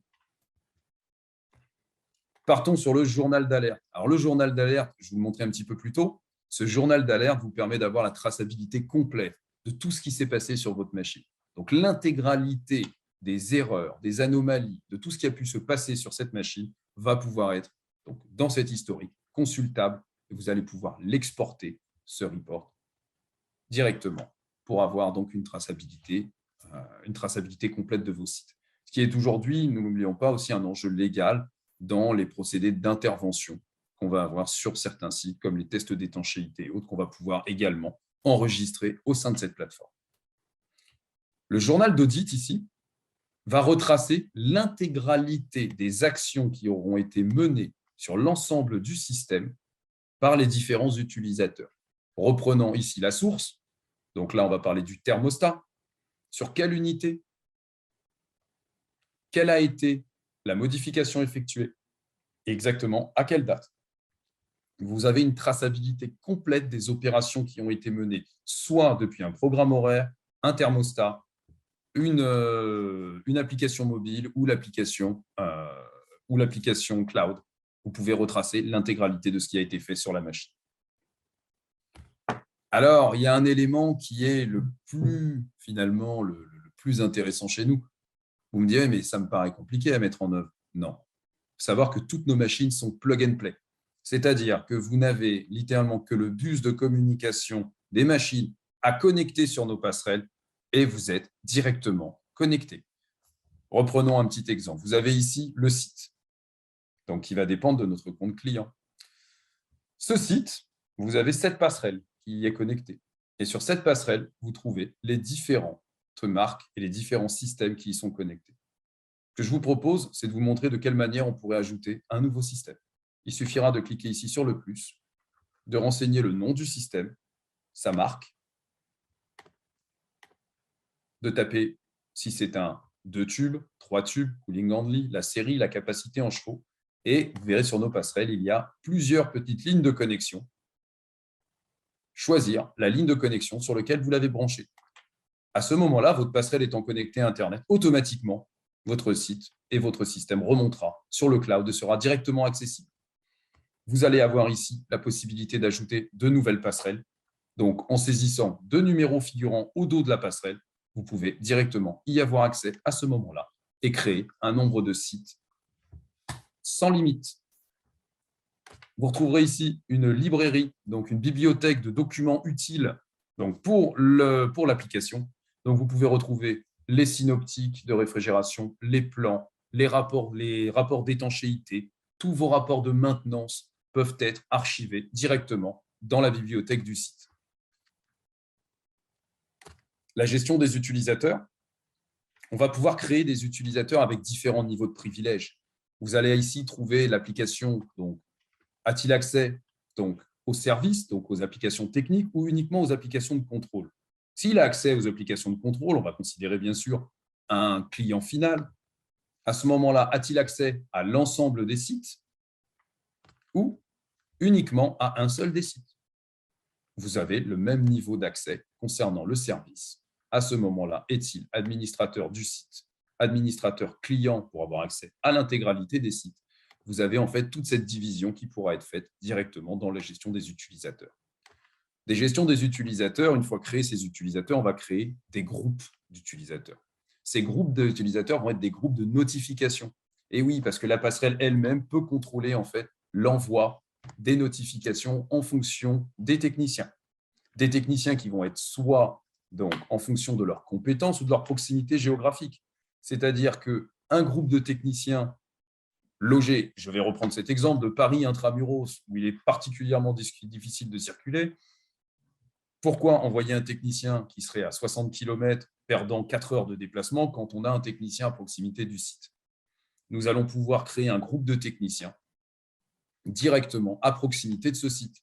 A: Partons sur le journal d'alerte. Alors, le journal d'alerte, je vous le montrais un petit peu plus tôt, ce journal d'alerte vous permet d'avoir la traçabilité complète de tout ce qui s'est passé sur votre machine. Donc, l'intégralité des erreurs, des anomalies, de tout ce qui a pu se passer sur cette machine va pouvoir être donc, dans cet historique consultable et vous allez pouvoir l'exporter, ce report, directement pour avoir donc une traçabilité complète de vos sites. Ce qui est aujourd'hui, ne l'oublions pas, aussi un enjeu légal dans les procédés d'intervention qu'on va avoir sur certains sites, comme les tests d'étanchéité et autres, qu'on va pouvoir également enregistrer au sein de cette plateforme. Le journal d'audit ici va retracer l'intégralité des actions qui auront été menées sur l'ensemble du système par les différents utilisateurs. Reprenons ici la source. Donc là, on va parler du thermostat. Sur quelle unité? Quelle a été la modification effectuée? Exactement à quelle date? Vous avez une traçabilité complète des opérations qui ont été menées, soit depuis un programme horaire, un thermostat, une application mobile ou l'application cloud. Vous pouvez retracer l'intégralité de ce qui a été fait sur la machine. Alors, il y a un élément qui est le plus intéressant chez nous. Vous me direz, mais ça me paraît compliqué à mettre en œuvre. Non. Il faut savoir que toutes nos machines sont plug and play. C'est-à-dire que vous n'avez littéralement que le bus de communication des machines à connecter sur nos passerelles et vous êtes directement connecté. Reprenons un petit exemple. Vous avez ici le site, donc qui va dépendre de notre compte client. Ce site, vous avez cette passerelle qui y est connectée. Et sur cette passerelle, vous trouvez les différentes marques et les différents systèmes qui y sont connectés. Ce que je vous propose, c'est de vous montrer de quelle manière on pourrait ajouter un nouveau système. Il suffira de cliquer ici sur le plus, de renseigner le nom du système, sa marque, de taper si c'est un 2 tubes, 3 tubes, cooling handling, la série, la capacité en chevaux. Et vous verrez sur nos passerelles, il y a plusieurs petites lignes de connexion. Choisir la ligne de connexion sur laquelle vous l'avez branchée. À ce moment-là, votre passerelle étant connectée à Internet, automatiquement, votre site et votre système remontera sur le cloud et sera directement accessible. Vous allez avoir ici la possibilité d'ajouter de nouvelles passerelles. Donc, en saisissant deux numéros figurant au dos de la passerelle, vous pouvez directement y avoir accès à ce moment-là et créer un nombre de sites sans limite. Vous retrouverez ici une librairie, donc une bibliothèque de documents utiles donc pour l'application. Donc, vous pouvez retrouver les synoptiques de réfrigération, les plans, les rapports d'étanchéité. Tous vos rapports de maintenance peuvent être archivés directement dans la bibliothèque du site. La gestion des utilisateurs. On va pouvoir créer des utilisateurs avec différents niveaux de privilèges. Vous allez ici trouver l'application, donc, a-t-il accès donc, aux services, donc aux applications techniques ou uniquement aux applications de contrôle. S'il a accès aux applications de contrôle, on va considérer bien sûr un client final. À ce moment-là, a-t-il accès à l'ensemble des sites ou uniquement à un seul des sites? Vous avez le même niveau d'accès concernant le service. À ce moment-là, est-il administrateur du site, administrateur client pour avoir accès à l'intégralité des sites? Vous avez en fait toute cette division qui pourra être faite directement dans la gestion des utilisateurs. Des gestions des utilisateurs, une fois créés ces utilisateurs, on va créer des groupes d'utilisateurs. Ces groupes d'utilisateurs vont être des groupes de notification. Et oui, parce que la passerelle elle-même peut contrôler en fait l'envoi des notifications en fonction des techniciens. Des techniciens qui vont être soit donc, en fonction de leurs compétences ou de leur proximité géographique. C'est-à-dire qu'un groupe de techniciens logés, je vais reprendre cet exemple de Paris intramuros, où il est particulièrement difficile de circuler. Pourquoi envoyer un technicien qui serait à 60 km, perdant 4 heures de déplacement, quand on a un technicien à proximité du site? Nous allons pouvoir créer un groupe de techniciens directement à proximité de ce site.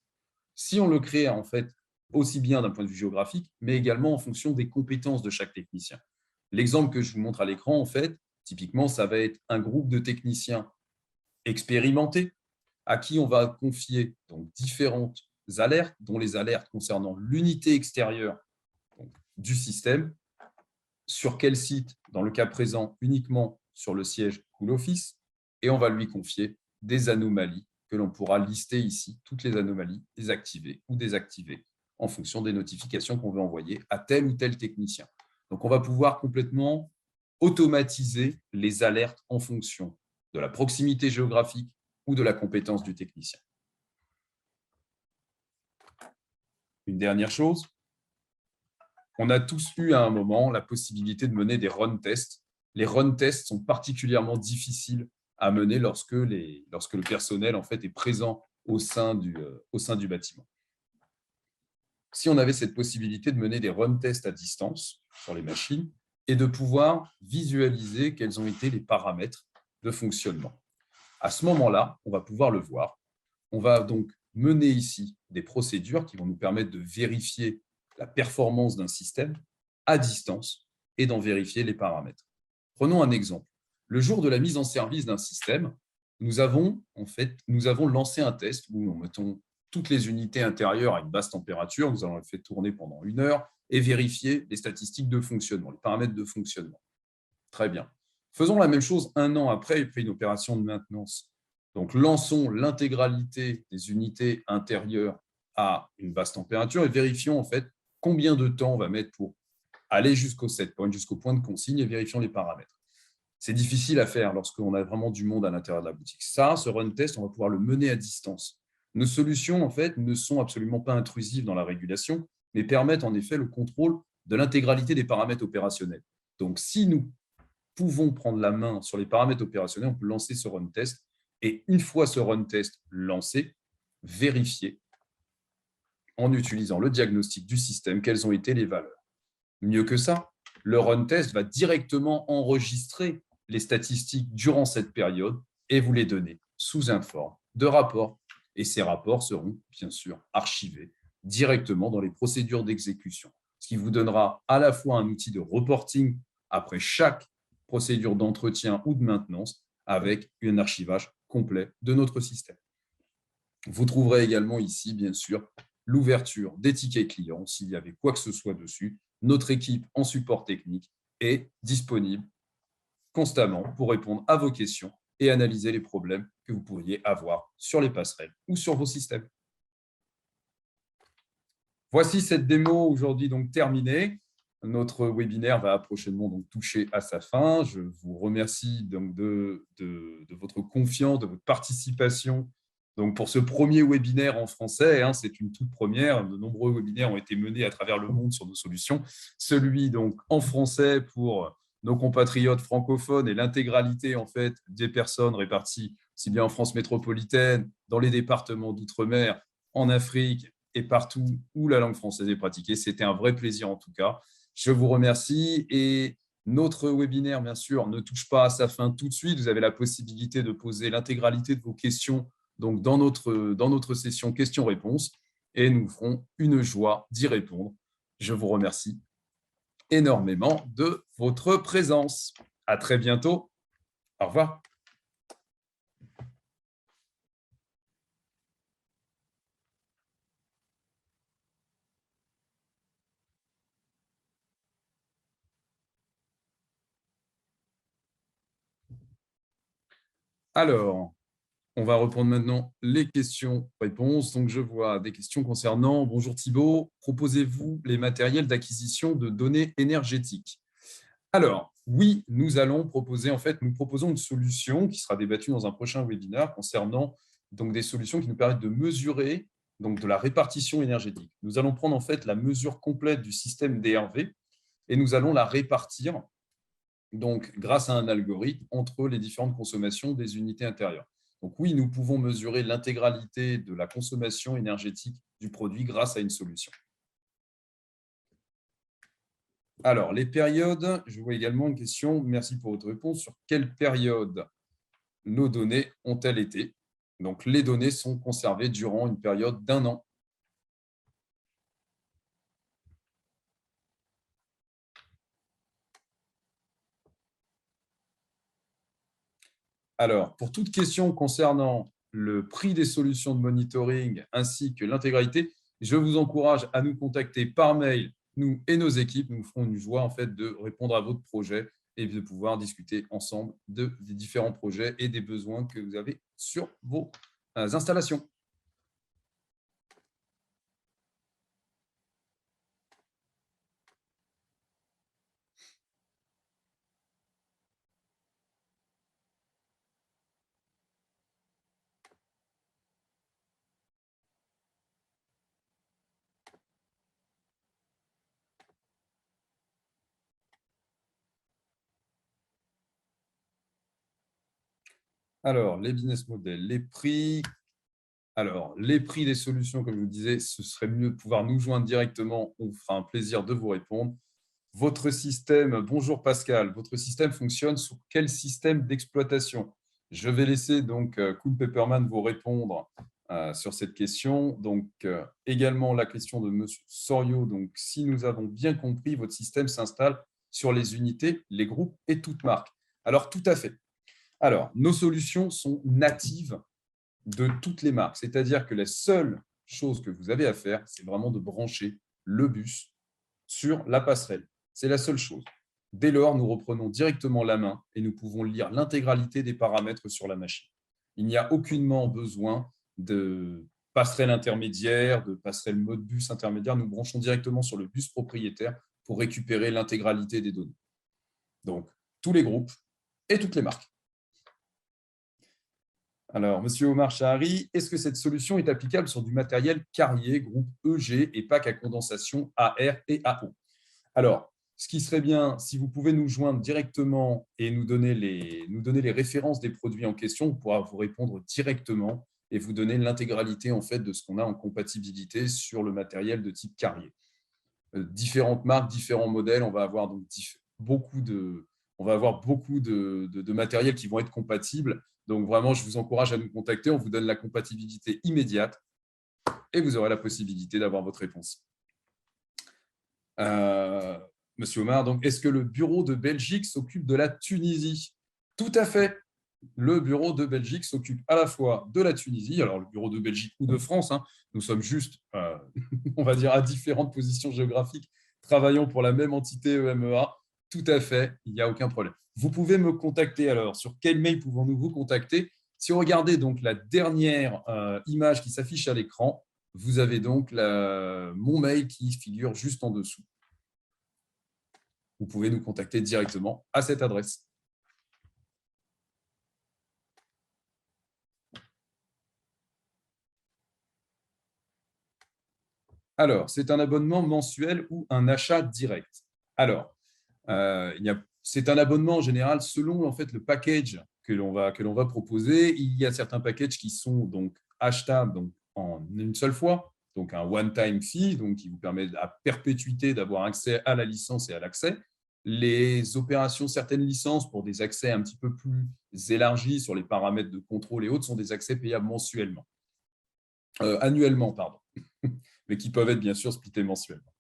A: Si on le crée en fait aussi bien d'un point de vue géographique, mais également en fonction des compétences de chaque technicien. L'exemple que je vous montre à l'écran, en fait, typiquement, ça va être un groupe de techniciens expérimentés à qui on va confier donc, différentes alertes, dont les alertes concernant l'unité extérieure donc, du système, sur quel site, dans le cas présent, uniquement sur le siège Cool Office, et on va lui confier des anomalies que l'on pourra lister ici, toutes les anomalies désactivées ou désactivées en fonction des notifications qu'on veut envoyer à tel ou tel technicien. Donc, on va pouvoir complètement automatiser les alertes en fonction de la proximité géographique ou de la compétence du technicien. Une dernière chose, On a tous eu à un moment la possibilité de mener des run tests. Les run tests sont particulièrement difficiles à mener lorsque le personnel en fait, est présent au sein du bâtiment. Si on avait cette possibilité de mener des run tests à distance sur les machines et de pouvoir visualiser quels ont été les paramètres de fonctionnement. À ce moment-là, on va pouvoir le voir. On va donc mener ici des procédures qui vont nous permettre de vérifier la performance d'un système à distance et d'en vérifier les paramètres. Prenons un exemple. Le jour de la mise en service d'un système, nous avons lancé un test où nous mettons toutes les unités intérieures à une basse température. Nous allons le faire tourner pendant 1 heure et vérifier les statistiques de fonctionnement, les paramètres de fonctionnement. Très bien. Faisons la même chose 1 an après une opération de maintenance. Donc, lançons l'intégralité des unités intérieures à une basse température et vérifions en fait combien de temps on va mettre pour aller jusqu'au set point, jusqu'au point de consigne et vérifions les paramètres. C'est difficile à faire lorsqu'on a vraiment du monde à l'intérieur de la boutique. Ça, ce run test, on va pouvoir le mener à distance. Nos solutions, en fait, ne sont absolument pas intrusives dans la régulation, mais permettent en effet le contrôle de l'intégralité des paramètres opérationnels. Donc, si nous pouvons prendre la main sur les paramètres opérationnels, on peut lancer ce run test et une fois ce run test lancé, vérifier en utilisant le diagnostic du système quelles ont été les valeurs. Mieux que ça, le run test va directement enregistrer les statistiques durant cette période et vous les donner sous un forme de rapport. Et ces rapports seront bien sûr archivés directement dans les procédures d'exécution, ce qui vous donnera à la fois un outil de reporting après chaque procédure d'entretien ou de maintenance avec un archivage complet de notre système. Vous trouverez également ici, bien sûr, l'ouverture des tickets clients s'il y avait quoi que ce soit dessus. Notre équipe en support technique est disponible constamment pour répondre à vos questions et analyser les problèmes que vous pourriez avoir sur les passerelles ou sur vos systèmes. Voici cette démo aujourd'hui donc terminée. Notre webinaire va prochainement donc toucher à sa fin. Je vous remercie donc de votre confiance, de votre participation donc pour ce premier webinaire en français. C'est une toute première. De nombreux webinaires ont été menés à travers le monde sur nos solutions. Celui donc en français pour nos compatriotes francophones et l'intégralité en fait des personnes réparties aussi bien en France métropolitaine, dans les départements d'outre-mer, en Afrique et partout où la langue française est pratiquée. C'était un vrai plaisir en tout cas. Je vous remercie et notre webinaire, bien sûr, ne touche pas à sa fin tout de suite. Vous avez la possibilité de poser l'intégralité de vos questions donc dans notre session questions-réponses et nous ferons une joie d'y répondre. Je vous remercie énormément de votre présence. À très bientôt. Au revoir. Alors, on va reprendre maintenant les questions-réponses. Donc, je vois des questions concernant, bonjour Thibault, proposez-vous les matériels d'acquisition de données énergétiques? Alors, oui, nous proposons une solution qui sera débattue dans un prochain webinaire concernant donc, des solutions qui nous permettent de mesurer donc, de la répartition énergétique. Nous allons prendre en fait la mesure complète du système DRV et nous allons la répartir donc, grâce à un algorithme entre les différentes consommations des unités intérieures. Donc oui, nous pouvons mesurer l'intégralité de la consommation énergétique du produit grâce à une solution. Alors, les périodes, je vois également une question, merci pour votre réponse, sur quelle période nos données ont-elles été? Donc, les données sont conservées durant une période d'1 an. Alors, pour toute question concernant le prix des solutions de monitoring ainsi que l'intégralité, je vous encourage à nous contacter par mail, nous et nos équipes. Nous ferons une joie en fait, de répondre à votre projet et de pouvoir discuter ensemble des différents projets et des besoins que vous avez sur vos installations. Alors, les business models, les prix. Alors, les prix des solutions, comme je vous disais, ce serait mieux de pouvoir nous joindre directement. On fera un plaisir de vous répondre. Votre système, bonjour Pascal, votre système fonctionne sur quel système d'exploitation? Je vais laisser donc Koen Pepperman vous répondre sur cette question. Donc, également la question de Monsieur Sorio. Donc, si nous avons bien compris, votre système s'installe sur les unités, les groupes et toutes marques. Alors, tout à fait. Alors, nos solutions sont natives de toutes les marques. C'est-à-dire que la seule chose que vous avez à faire, c'est vraiment de brancher le bus sur la passerelle. C'est la seule chose. Dès lors, nous reprenons directement la main et nous pouvons lire l'intégralité des paramètres sur la machine. Il n'y a aucunement besoin de passerelle intermédiaire, de passerelle mode bus intermédiaire. Nous branchons directement sur le bus propriétaire pour récupérer l'intégralité des données. Donc, tous les groupes et toutes les marques. Alors, Monsieur Omar Chahari, est-ce que cette solution est applicable sur du matériel carrier, groupe EG et pack à condensation AR et AO? Alors, ce qui serait bien, si vous pouvez nous joindre directement et nous donner les références des produits en question, on pourra vous répondre directement et vous donner l'intégralité en fait de ce qu'on a en compatibilité sur le matériel de type carrier. Différentes marques, différents modèles, on va avoir donc beaucoup de matériel qui vont être compatibles. Donc, vraiment, je vous encourage à nous contacter. On vous donne la compatibilité immédiate et vous aurez la possibilité d'avoir votre réponse. Monsieur Omar, donc, est-ce que le bureau de Belgique s'occupe de la Tunisie? Tout à fait. Le bureau de Belgique s'occupe à la fois de la Tunisie, alors le bureau de Belgique ou de France, hein, nous sommes juste, on va dire, à différentes positions géographiques, travaillant pour la même entité EMEA. Tout à fait, il n'y a aucun problème. Vous pouvez me contacter alors. Sur quel mail pouvons-nous vous contacter? Si vous regardez donc la dernière image qui s'affiche à l'écran, vous avez donc mon mail qui figure juste en dessous. Vous pouvez nous contacter directement à cette adresse. Alors, c'est un abonnement mensuel ou un achat direct? Alors, c'est un abonnement en général selon en fait, le package que l'on va proposer. Il y a certains packages qui sont donc achetables donc, en une seule fois, donc un one-time fee, donc qui vous permet à perpétuité d'avoir accès à la licence et à l'accès. Les opérations, certaines licences pour des accès un petit peu plus élargis sur les paramètres de contrôle et autres sont des accès payables mensuellement. Annuellement, pardon, mais qui peuvent être bien sûr splittés mensuellement.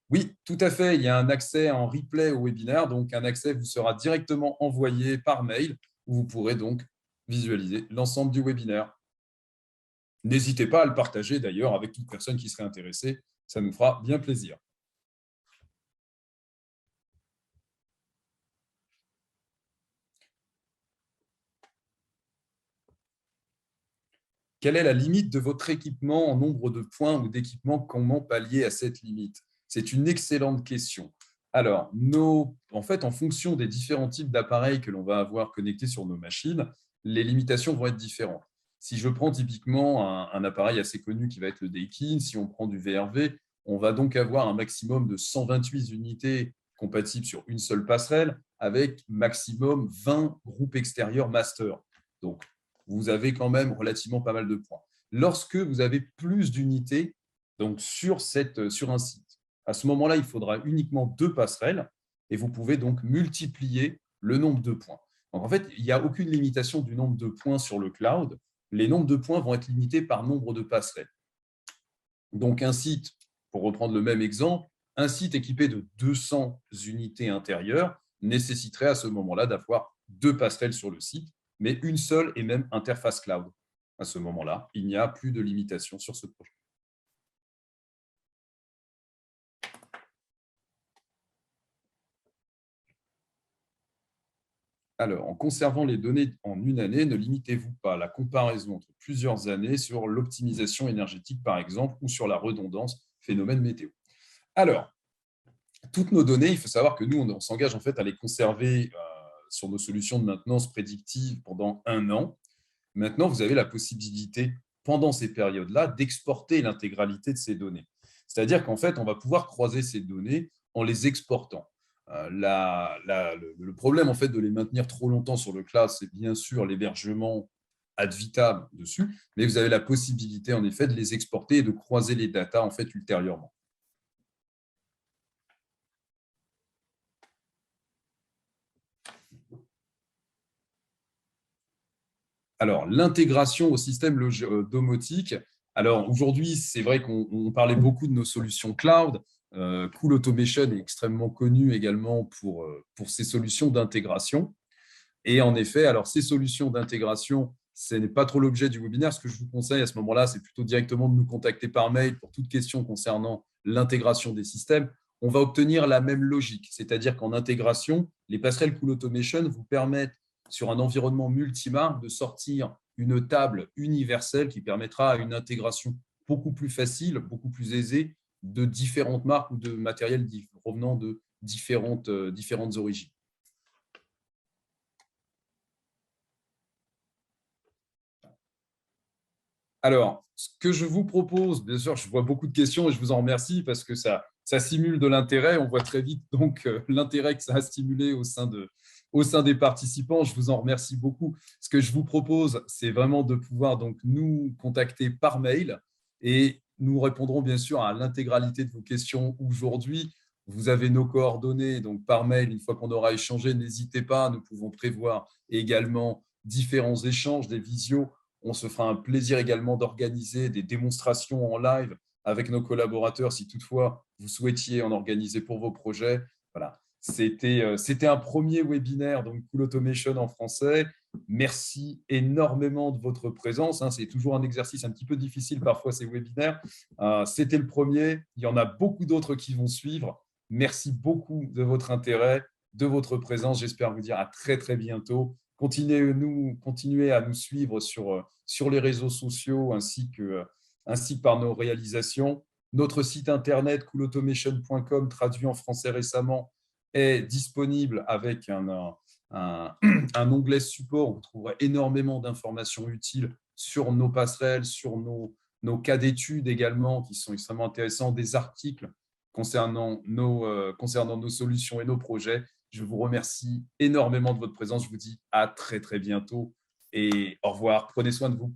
A: Oui, tout à fait. Il y a un accès en replay au webinaire, donc un accès vous sera directement envoyé par mail où vous pourrez donc visualiser l'ensemble du webinaire. N'hésitez pas à le partager d'ailleurs avec toute personne qui serait intéressée, ça nous fera bien plaisir. Quelle est la limite de votre équipement en nombre de points ou d'équipements? Comment pallier à cette limite? C'est une excellente question. Alors, en fait, en fonction des différents types d'appareils que l'on va avoir connectés sur nos machines, les limitations vont être différentes. Si je prends typiquement un appareil assez connu qui va être le Daikin, si on prend du VRV, on va donc avoir un maximum de 128 unités compatibles sur une seule passerelle avec maximum 20 groupes extérieurs master. Donc, vous avez quand même relativement pas mal de points. Lorsque vous avez plus d'unités donc sur un site, à ce moment-là, il faudra uniquement 2 passerelles et vous pouvez donc multiplier le nombre de points. Donc, en fait, il n'y a aucune limitation du nombre de points sur le cloud. Les nombres de points vont être limités par nombre de passerelles. Donc, un site, pour reprendre le même exemple, un site équipé de 200 unités intérieures nécessiterait à ce moment-là d'avoir 2 passerelles sur le site, mais une seule et même interface cloud. À ce moment-là, il n'y a plus de limitation sur ce projet. Alors, en conservant les données en une année, ne limitez-vous pas la comparaison entre plusieurs années sur l'optimisation énergétique, par exemple, ou sur la redondance, phénomène météo. Alors, toutes nos données, il faut savoir que nous, on s'engage en fait à les conserver sur nos solutions de maintenance prédictive pendant 1 an. Maintenant, vous avez la possibilité, pendant ces périodes-là, d'exporter l'intégralité de ces données. C'est-à-dire qu'en fait, on va pouvoir croiser ces données en les exportant. Le problème en fait de les maintenir trop longtemps sur le cloud, c'est bien sûr l'hébergement ad vitam dessus, mais vous avez la possibilité en effet de les exporter et de croiser les datas en fait ultérieurement. Alors, l'intégration au système domotique. Alors, aujourd'hui, c'est vrai qu'on parlait beaucoup de nos solutions cloud. Cool Automation est extrêmement connu également pour ses solutions d'intégration. Et en effet, alors ces solutions d'intégration, ce n'est pas trop l'objet du webinaire. Ce que je vous conseille à ce moment-là, c'est plutôt directement de nous contacter par mail pour toute question concernant l'intégration des systèmes. On va obtenir la même logique, c'est-à-dire qu'en intégration, les passerelles Cool Automation vous permettent, sur un environnement multimarque, de sortir une table universelle qui permettra une intégration beaucoup plus facile, beaucoup plus aisée de différentes marques ou de matériel provenant de différentes origines. Alors, ce que je vous propose, bien sûr, je vois beaucoup de questions et je vous en remercie parce que ça simule de l'intérêt. On voit très vite donc l'intérêt que ça a stimulé au sein des participants. Je vous en remercie beaucoup. Ce que je vous propose, c'est vraiment de pouvoir donc nous contacter par mail et nous répondrons bien sûr à l'intégralité de vos questions aujourd'hui. Vous avez nos coordonnées donc par mail. Une fois qu'on aura échangé, n'hésitez pas. Nous pouvons prévoir également différents échanges, des visios. On se fera un plaisir également d'organiser des démonstrations en live avec nos collaborateurs si toutefois vous souhaitiez en organiser pour vos projets. Voilà. C'était un premier webinaire, donc Cool Automation en français. Merci énormément de votre présence. C'est toujours un exercice un petit peu difficile parfois ces webinaires. C'était le premier. Il y en a beaucoup d'autres qui vont suivre. Merci beaucoup de votre intérêt, de votre présence. J'espère vous dire à très, très bientôt. Continuez à nous suivre sur les réseaux sociaux ainsi que par nos réalisations. Notre site internet coolautomation.com, traduit en français récemment, est disponible avec un onglet support où vous trouverez énormément d'informations utiles sur nos passerelles, sur nos cas d'études également qui sont extrêmement intéressants, des articles concernant nos solutions et nos projets. Je vous remercie énormément de votre présence. Je vous dis à très, très bientôt et au revoir. Prenez soin de vous.